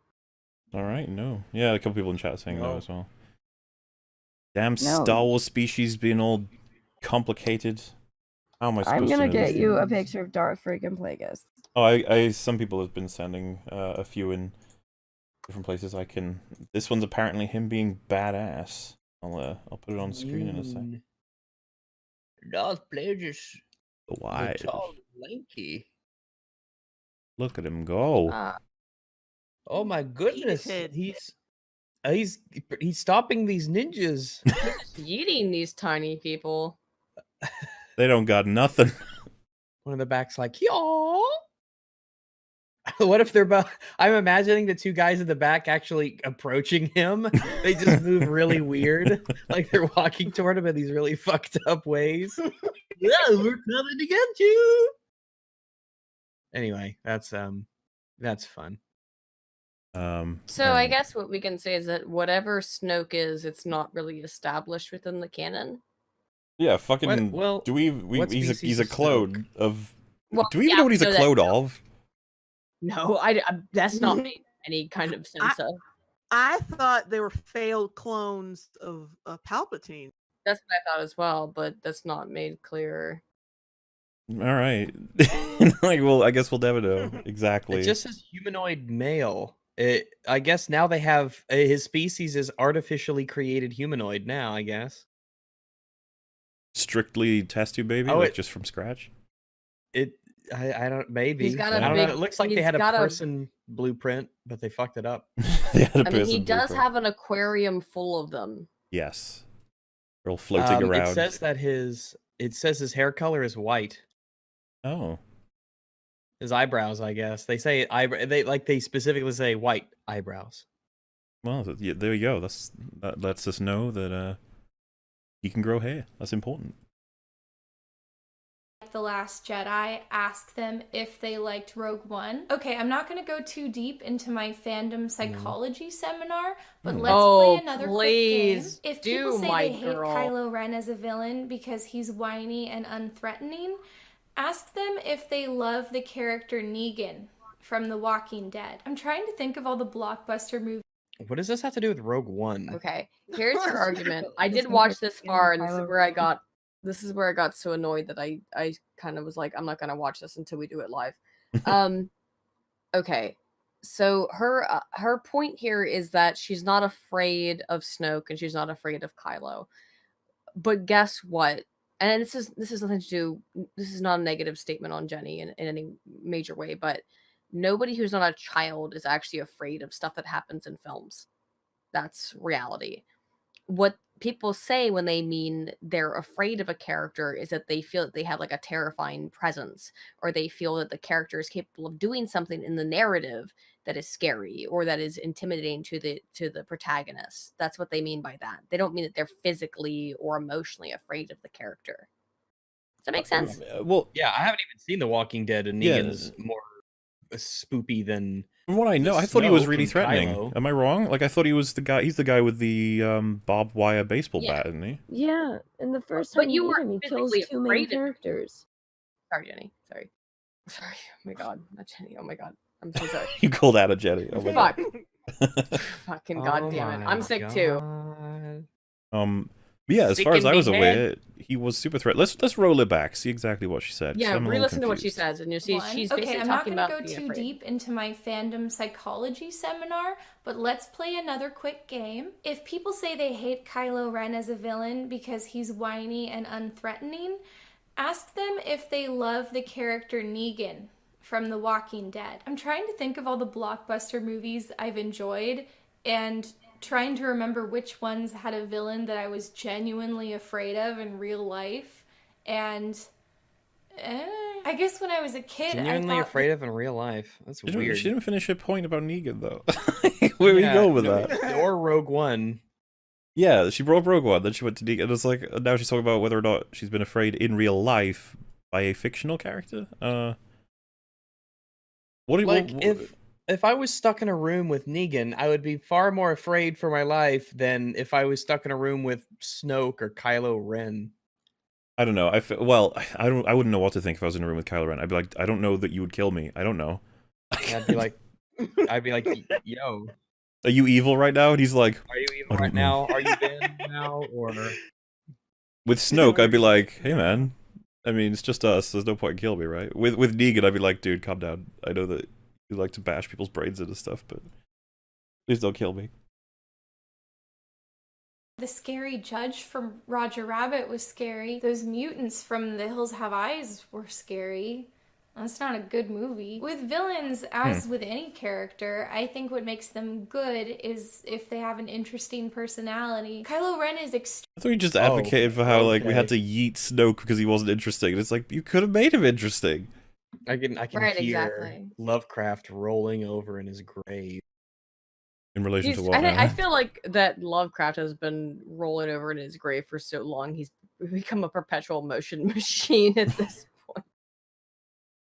All right, no. Yeah, a couple people in chat saying no No. as well. Damn No. Star Wars species being all complicated. How am I supposed I'm to gonna know get these you a things? picture of Darth freaking Plagueis. Oh, some people have been sending a few in different places. This one's apparently him being badass. I'll put it on screen in a sec. Darth Plagueis, Why? tall, lanky. Look at him go. Oh my goodness, head. he's stopping these ninjas. Eating these tiny people. They don't got nothing. One in the back's like, yo. What if they're both? I'm imagining the two guys in the back actually approaching him. They just move really weird, like they're walking toward him in these really fucked up ways. Yeah, we're coming to get you. Anyway, that's fun. So I guess what we can say is that whatever Snoke is, it's not really established within the canon. Yeah, fucking. Well, do we what he's a species he's a is clone Snoke? of. Well, Do we even yeah, know what he's we a know that- clone of? No, that's not made any kind of sense of. I thought they were failed clones of Palpatine. That's what I thought as well, but that's not made clear. All right. Like, well, I guess we'll never know exactly. It just says humanoid male. I guess now they have his species is artificially created humanoid now, I guess. Strictly test tube baby, Oh, like it- just from scratch. I don't maybe. got I a don't big- know. It looks like they he's had a got a- person blueprint, but they fucked it up. They had a I mean, he person does blueprint. have an aquarium full of them. Yes. They're all floating around. It says that his hair color is white. Oh. His eyebrows, I guess. They say they specifically say white eyebrows. Well, yeah, there you go. That lets us know that he can grow hair. That's important. The Last Jedi, ask them if they liked Rogue One. Okay, I'm not going to go too deep into my fandom psychology seminar, but let's Oh, play another please quick game. If do, people say my they hate girl. Kylo Ren as a villain because he's whiny and unthreatening, ask them if they love the character Negan from The Walking Dead. I'm trying to think of all the blockbuster movies. What does this have to do with Rogue One? Okay, here's your argument. I Just did watch like this in far, and this is Kylo where I Ren. got. This is where I got so annoyed that I kind of was like, I'm not gonna watch this until we do it live. Okay, so her point here is that she's not afraid of Snoke and she's not afraid of Kylo. But guess what? And this is nothing to do. This is not a negative statement on Jenny in any major way, but nobody who's not a child is actually afraid of stuff that happens in films. That's reality. What people say when they mean they're afraid of a character is that they feel that they have like a terrifying presence, or they feel that the character is capable of doing something in the narrative that is scary or that is intimidating to the protagonist. That's what they mean by that. They don't mean that they're physically or emotionally afraid of the character. Does that make sense? Well, Yeah, I haven't even seen The Walking Dead, and Yeah. Negan's more spoopy than. from what I know, I The thought he was Snoke really and threatening. Kylo. Am I wrong? Like, I thought he was the guy. He's the guy with the barbed wire baseball Yeah. bat, isn't he? Yeah, and the first But time you you meet weren't him, he kills physically 2 main afraid of him. characters. Sorry, Jenny. Sorry. Oh my god, not Jenny. Oh my god. I'm so sorry. You called out a Jenny. Oh my Fuck. god. Fucking goddamn it. I'm sick too. But yeah, as Sick far as in I me was head. aware, he was super threat. Let's roll it back. See exactly what she said. 'cause Yeah, I'm a little re-listen to what she confused. says, and you'll see One. she's Okay, basically I'm not talking going to about go being too afraid. deep into my fandom psychology seminar, but let's play another quick game. If people say they hate Kylo Ren as a villain because he's whiny and unthreatening, ask them if they love the character Negan from The Walking Dead. I'm trying to think of all the blockbuster movies I've enjoyed and trying to remember which ones had a villain that I was genuinely afraid of in real life. And I guess when I was a kid, Genuinely I thought afraid of in real life. That's She weird. didn't finish her point about Negan though. Where are you going with that? Or Rogue One. Yeah, she brought Rogue One, then she went to Negan. It's like now she's talking about whether or not she's been afraid in real life by a fictional character. What do you Like what- if I was stuck in a room with Negan, I would be far more afraid for my life than if I was stuck in a room with Snoke or Kylo Ren. I don't know. I wouldn't know what to think if I was in a room with Kylo Ren. I'd be like, I don't know that you would kill me. I don't know. I'd be like, yo, Are you evil right now? And he's like, are you I evil don't right know. now? Are you Ben now? Or with Snoke, I'd be like, hey man, I mean, it's just us. There's no point in killing me, right? With Negan, I'd be like, dude, calm down. I know that you like to bash people's brains into stuff, but please don't kill me. the scary judge from Roger Rabbit was scary. Those mutants from The Hills Have Eyes were scary. That's not a good movie. With villains, as with any character, I think what makes them good is if they have an interesting personality. Kylo Ren is I thought you just advocated for how like we had to yeet Snoke because he wasn't interesting. And it's like you could have made him interesting. I can Right, hear exactly. Lovecraft rolling over in his grave. In relation He's, to what? I feel like that Lovecraft has been rolling over in his grave for so long. He's become a perpetual motion machine at this point.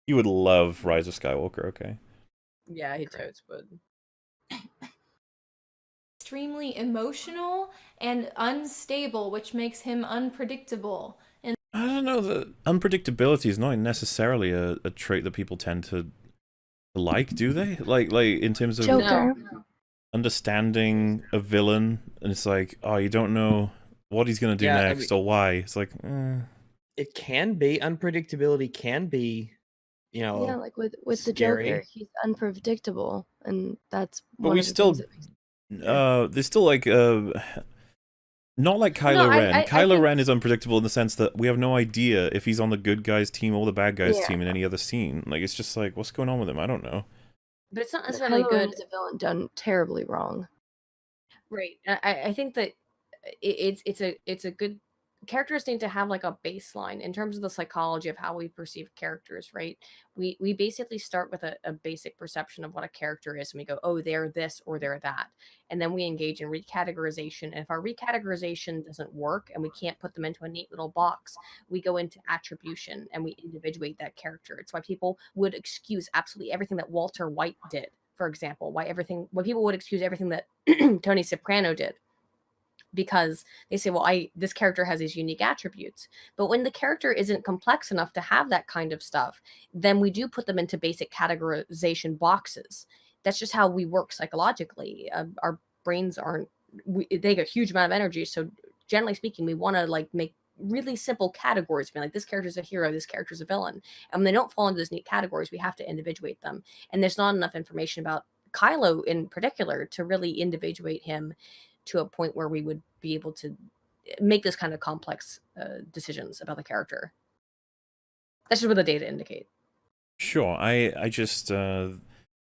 You would love Rise of Skywalker, okay? Yeah, he totes would. extremely emotional and unstable, which makes him unpredictable. And I don't know, the unpredictability is not necessarily a trait that people tend to like, do they? Like in terms of Joker. understanding a villain, and it's like, oh, you don't know what he's gonna do Yeah, I next mean- or why. It's like, It can be unpredictability. Can be, Yeah, like with the scary. Joker, he's unpredictable, and that's but one we of the still, things that makes there's still like not like Kylo No, Ren. I Kylo think- Ren is unpredictable in the sense that we have no idea if he's on the good guys team or the bad guys Yeah. team in any other scene. Like, it's just like, what's going on with him? I don't know. But it's not But necessarily Kylo Ren good. is a villain done terribly wrong. Right. I think that it's a good characters need to have like a baseline in terms of the psychology of how we perceive characters, right? We basically start with a basic perception of what a character is, and we go, oh, they're this or they're that. And then we engage in recategorization. And if our recategorization doesn't work and we can't put them into a neat little box, we go into attribution and we individuate that character. It's why people would excuse absolutely everything that Walter White did, for example, why people would excuse everything that Tony Soprano did, because they say, well, this character has these unique attributes. But when the character isn't complex enough to have that kind of stuff, then we do put them into basic categorization boxes. That's just how we work psychologically. Our brains they take a huge amount of energy. So generally speaking, we want to like make really simple categories, being like, this character's a hero, this character's a villain. And when they don't fall into those neat categories, we have to individuate them. And there's not enough information about Kylo in particular to really individuate him to a point where we would be able to make this kind of complex decisions about the character. That's just what the data indicate. Sure, I just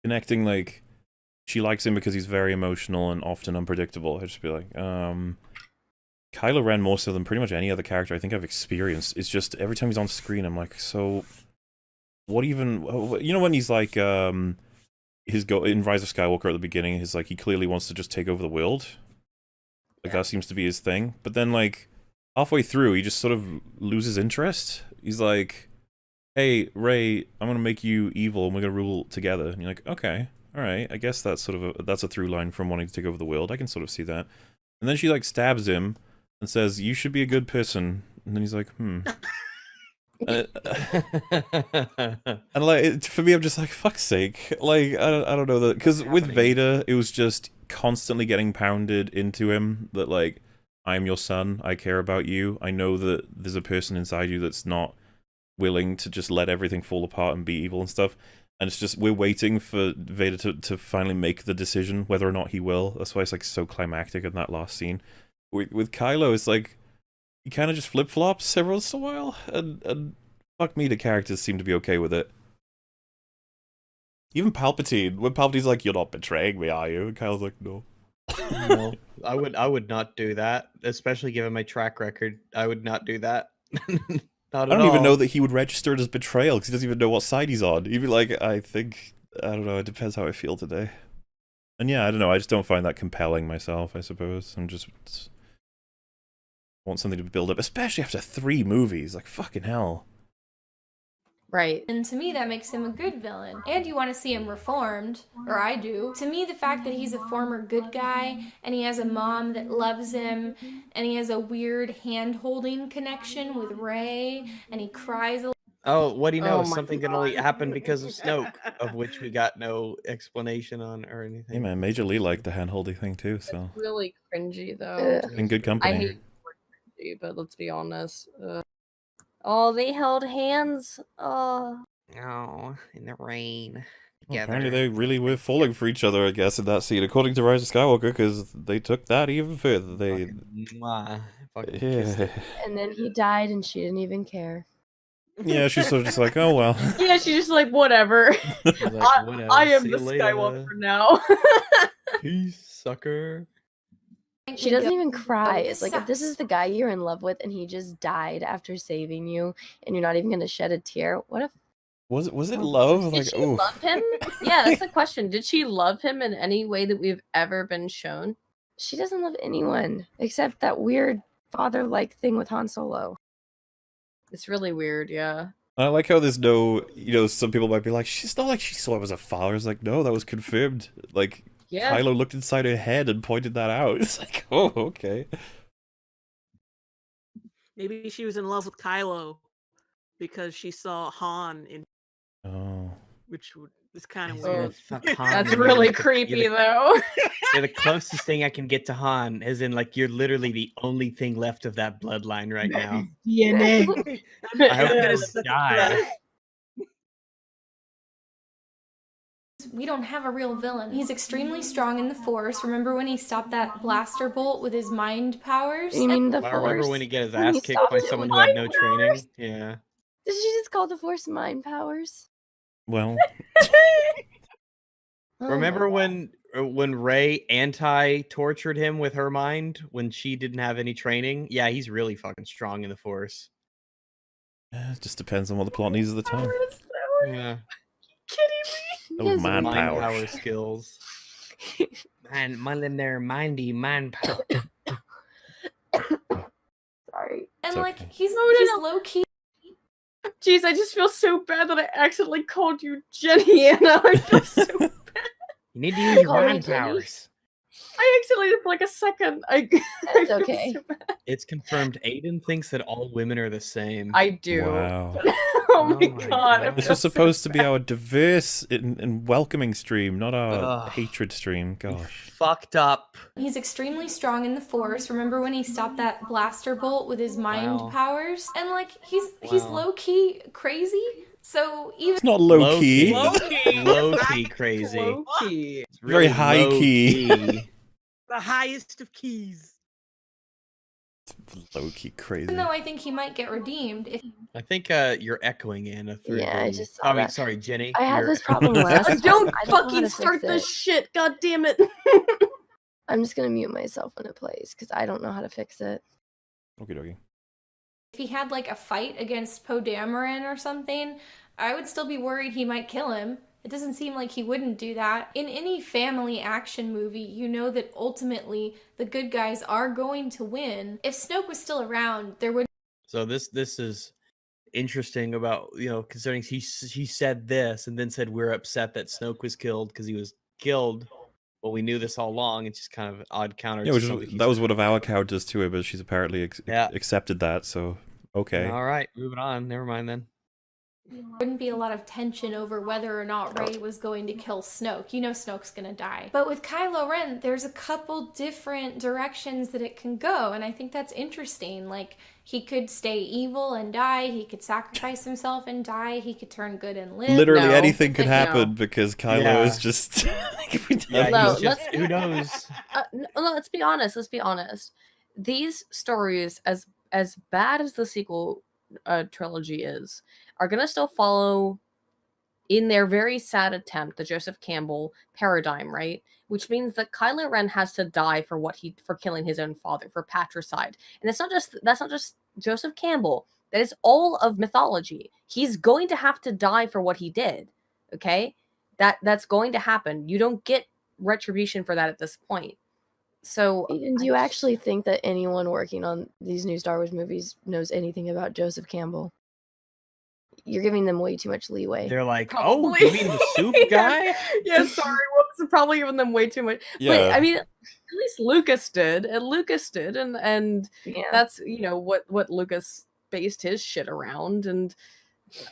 connecting, like, she likes him because he's very emotional and often unpredictable. I'd just be like, Kylo Ren, more so than pretty much any other character I think I've experienced, it's just every time he's on screen, I'm like, so what even, you know, when he's like, in Rise of Skywalker at the beginning, he's like, he clearly wants to just take over the world. Like, that seems to be his thing. But then, like, halfway through, he just sort of loses interest. He's like, hey, Rey, I'm gonna make you evil and we're gonna rule together. And you're like, okay, alright, I guess that's sort of that's a through line from wanting to take over the world. I can sort of see that. And then she, like, stabs him and says, you should be a good person. And then he's like, And like, for me, I'm just like, fuck's sake. Like, I don't know that, because with Vader, it was just constantly getting pounded into him that, like, I'm your son, I care about you, I know that there's a person inside you that's not willing to just let everything fall apart and be evil and stuff. And it's just, we're waiting for Vader to finally make the decision whether or not he will. That's why it's, like, so climactic in that last scene. With Kylo, it's like, he kind of just flip-flops every once in a while, and fuck me, the characters seem to be okay with it. Even Palpatine, when Palpatine's like, you're not betraying me, are you? And Kylo's like, no. No, I would not do that, especially given my track record. I would not do that. Not I at don't even all. know that he would register it as betrayal, because he doesn't even know what side he's on. He'd be like, I don't know, it depends how I feel today. And yeah, I don't know, I just don't find that compelling myself, I suppose. I'm just want something to build up, especially after 3 movies, like, fucking hell. Right. And to me, that makes him a good villain. And you want to see him reformed, or I do. To me, the fact that he's a former good guy, and he has a mom that loves him, and he has a weird hand-holding connection with Rey, and he cries a Oh, what do you know? Oh my Something can only happen because of Snoke, of which we got no explanation on or anything. Hey man, Major Lee liked the hand-holding thing too, so... Really cringy though. Ugh. In good company. I hate cringy, but let's be honest. Oh, they held hands. Oh. Oh, in the rain. Well, Together. apparently they really were falling for each other, I guess, in that scene, according to Rise of Skywalker, because they took that even further. They... Fucking kissed Yeah. it. And then he died, and she didn't even care. Yeah, she's sort of just like, oh well. Yeah, she's just like, whatever. She's like, "Whatever, I am see the you later. Skywalker now. Peace, sucker. She doesn't even cry. this It's like, if this sucks. is the guy you're in love with and he just died after saving you and you're not even going to shed a tear, what if... Was it Oh, love? Did Like, she oh. love him? Yeah, that's the question. Did she love him in any way that we've ever been shown? She doesn't love anyone except that weird father-like thing with Han Solo. It's really weird, yeah. I like how there's no, you know, some people might be like, she's not like she saw him as a father. It's like, no, that was confirmed. Like, Yeah. Kylo looked inside her head and pointed that out. It's like, oh, okay. Maybe she was in love with Kylo because she saw Han in, Oh. which is kind of I was gonna weird. fuck Han. That's and really you're the- creepy, you're the- though. You're the closest thing I can get to Han, as in like you're literally the only thing left of that bloodline right now. DNA. I hope I'm you gonna don't suck it die. dry. We don't have a real villain. He's extremely strong in the Force. Remember when he stopped that blaster bolt with his mind powers? You mean the I Force? remember when he get his When he ass kicked stopped by it someone with who had no mind training. powers? Yeah. Did she just call the Force mind powers? Well, Oh Remember my when Rey anti-tortured him with her mind when she didn't have any training? Yeah, he's really fucking strong in the Force. it just depends on what the plot needs at the time. powers, though? Yeah. Kidding me? Oh, His mind Mind powers. power skills. Man, in there, mindy mind power. Sorry. And It's like okay. he's No. low key. Jeez, I just feel so bad that I accidentally called you Jenny, and now I feel so bad. You need to use your Call me mind Jenny. powers. I accidentally did for like a second. I It's feel okay. so bad. It's confirmed Aiden thinks that all women are the same. I do. Wow. Oh my Oh my god. God. I This feel was so supposed to be bad. our diverse and welcoming stream, not our Ugh. hatred stream. You Gosh. fucked up. He's extremely strong in the Force. Remember when he stopped that blaster bolt with his mind Wow. powers? And like he's Wow. low key crazy. So even It's not low key. Low key crazy. Low key. It's Very really high low key. The highest of keys. Low key crazy. even though I think he might get redeemed if I think you're echoing Anna through. Yeah, I the- just saw I mean, that. sorry, Jenny. I had you're- this problem last. Don't I don't know how fucking to start fix this it. shit. God damn it. I'm just gonna mute myself when it plays because I don't know how to fix it. Okie dokie. he had like a fight against Poe Dameron or something, I would still be worried he might kill him. It doesn't seem like he wouldn't do that. In any family action movie, you know that ultimately the good guys are going to win. If Snoke was still around, there would So this is interesting about, considering he said this and then said we're upset that Snoke was killed because he was killed. Well, we knew this all along. It's just kind of an odd counter. Yeah, to which something is, he that was said. one of our counters to it, but she's apparently Yeah. accepted that, so okay. All right, moving on. Never mind then. wouldn't be a lot of tension over whether or not Rey was going to kill Snoke. You know Snoke's gonna die. But with Kylo Ren, there's a couple different directions that it can go, and I think that's interesting. Like, he could stay evil and die, he could sacrifice himself and die, he could turn good and live. Literally No. anything could No. happen because Kylo Yeah. is just. Yeah, No, he's just, who knows? Let's be honest. Let's be honest. These stories, as bad as the sequel trilogy is, are gonna still follow in their very sad attempt, the Joseph Campbell paradigm, right? Which means that Kylo Ren has to die for killing his own father, for patricide. And that's not just Joseph Campbell. That is all of mythology. He's going to have to die for what he did. Okay? That's going to happen. You don't get retribution for that at this point. So Aiden, do you actually think that anyone working on these new Star Wars movies knows anything about Joseph Campbell? You're giving them way too much leeway. They're like, Probably. oh, you mean the soup guy? Yeah, sorry. Whoops, probably giving them way too much. Yeah. But I mean, at least Lucas did. And Yeah. that's what Lucas based his shit around. And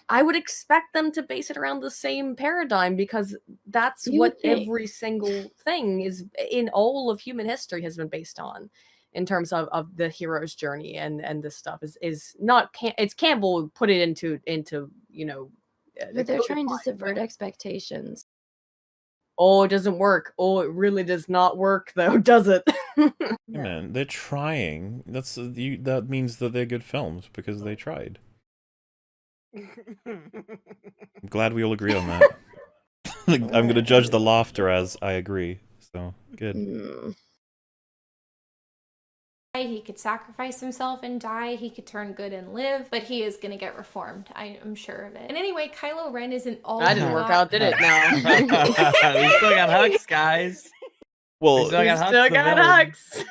I would expect them to base it around the same paradigm because that's You what would think. every single thing is in all of human history has been based on. In terms of the hero's journey and this stuff is not it's Campbell who put it into But they're trying to codified, subvert but- expectations. Oh, it doesn't work. Oh, it really does not work though, does it? Hey, man, they're trying. That means that they're good films because they tried. I'm glad we all agree on that. I'm gonna judge the laughter as I agree. So good. Mm. He could sacrifice himself and die, he could turn good and live, but he is gonna get reformed. I am sure of it. And anyway, Kylo Ren isn't all That didn't work out, did it? No. We still got Hux, guys. Well, Still got Hux Still the got villain. Hux.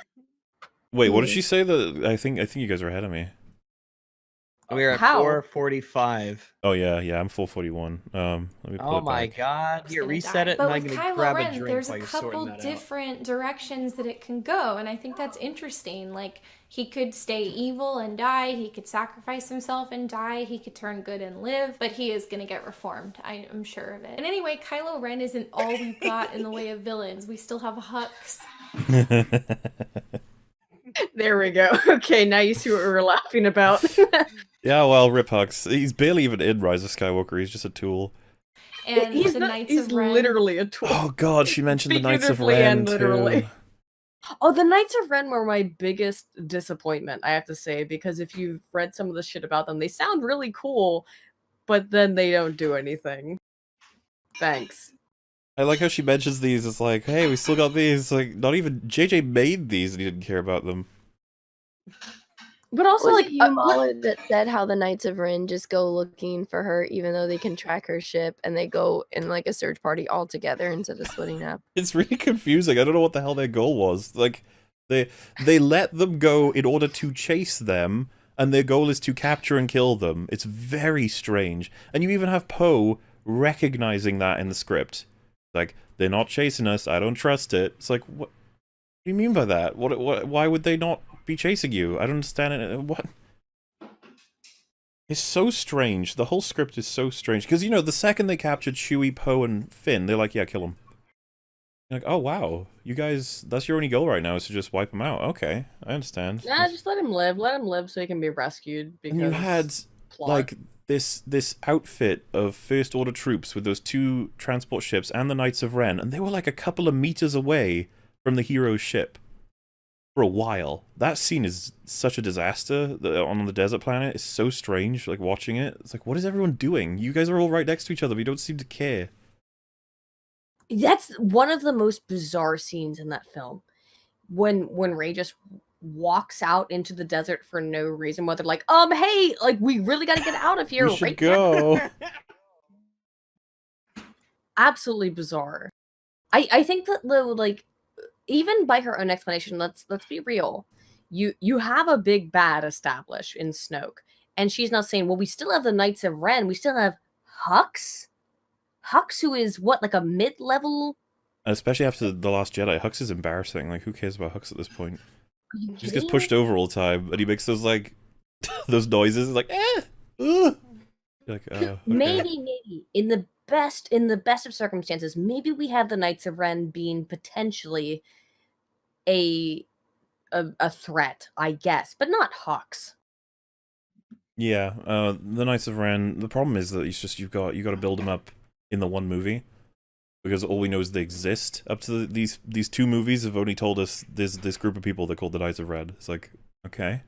wait, what did she say? I think you guys are ahead of me. We're at How? 4:45. Oh yeah, I'm full 41. Let me pull Oh it my back. god. It's Here, gonna reset die. it, But and I'm with gonna Kylo grab a Ren, drink there's while a you're couple sorting that out. different directions that it can go, and I think that's interesting. Like, he could stay evil and die, he could sacrifice himself and die, he could turn good and live, but he is gonna get reformed. I am sure of it. And anyway, Kylo Ren isn't all we've got in the way of villains. We still have Hux. There we go. Okay, now you see what we were laughing about. Yeah, well, Rip Hux. He's barely even in Rise of Skywalker. He's just a tool. And he's the not, Knights he's of Ren. literally a tool. Oh god, she mentioned the Knights of Figuratively Ren and literally. too. Oh, the Knights of Ren were my biggest disappointment, I have to say, because if you've read some of the shit about them, they sound really cool, but then they don't do anything. Thanks. I like how she mentions these. It's like, hey, we still got these. Like, not even JJ made these and he didn't care about them. But also, Was like, it you, Mahler, that said how the Knights of Ren just go looking for her, even though they can track her ship, and they go in like a search party all together instead of splitting up? It's really confusing. I don't know what the hell their goal was. Like, they let them go in order to chase them, and their goal is to capture and kill them. It's very strange. And you even have Poe recognizing that in the script. Like, they're not chasing us. I don't trust it. It's like, what do you mean by that? What? Why would they not be chasing you? I don't understand it. What? It's so strange. The whole script is so strange. Because, you know, the second they captured Chewie, Poe, and Finn, they're like, yeah, kill them. You're like, oh, wow. You guys, that's your only goal right now, is to just wipe them out. Okay, I understand. nah, just let him live. Let him live so he can be rescued. Because And you had, plot. like, this outfit of First Order troops with those 2 transport ships and the Knights of Ren, and they were like a couple of meters away from the hero's ship for a while. That scene is such a disaster on the desert planet. It's so strange, like, watching it. It's like, what is everyone doing? You guys are all right next to each other, but you don't seem to care. That's one of the most bizarre scenes in that film. When Rey just walks out into the desert for no reason, whether like, hey, like, we really got to get out of here We should right go. Absolutely bizarre. I think that though, like, even by her own explanation, let's be real. You have a big bad established in Snoke, and she's not saying, well, we still have the Knights of Ren, we still have Hux. Hux, who is what, like a mid-level? Especially after The Last Jedi, Hux is embarrassing. Like, who cares about Hux at this point? Are you He just kidding gets pushed me? over all the time, and he makes those, like, those noises. It's like, You're like, okay. Maybe in the best of circumstances, maybe we have the Knights of Ren being potentially a threat, I guess, but not Hux. Yeah, the Knights of Ren. The problem is that it's just you got to build them up in the one movie, because all we know is they exist. Up to these 2 movies have only told us there's this group of people that called the Knights of Ren. It's like, okay,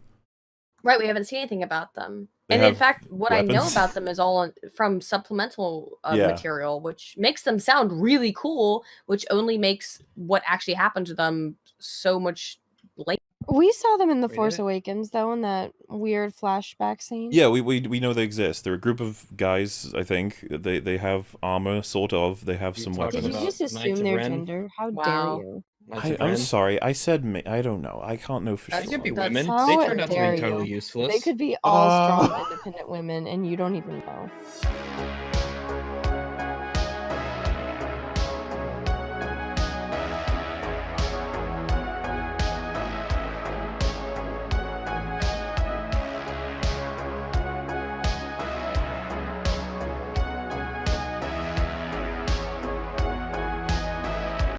Right, we haven't seen anything about them. They And in have fact, what I know weapons. about them is all from supplemental Yeah. material, which makes them sound really cool, which only makes what actually happened to them so much later. We saw them in The Wait, Force did it? Awakens, though, in that weird flashback scene. Yeah, we know they exist. They're a group of guys. I think they have armor, sort of. They have You some talking Did you weapons. about just Knights assume of their Ren? gender? How Wow. dare you? Knights of I'm Ren? sorry. I said I don't know. I can't know for That's- sure. They could be That's women. how They turned out to dare be you. totally useless. They could be all strong, independent women, and you don't even know.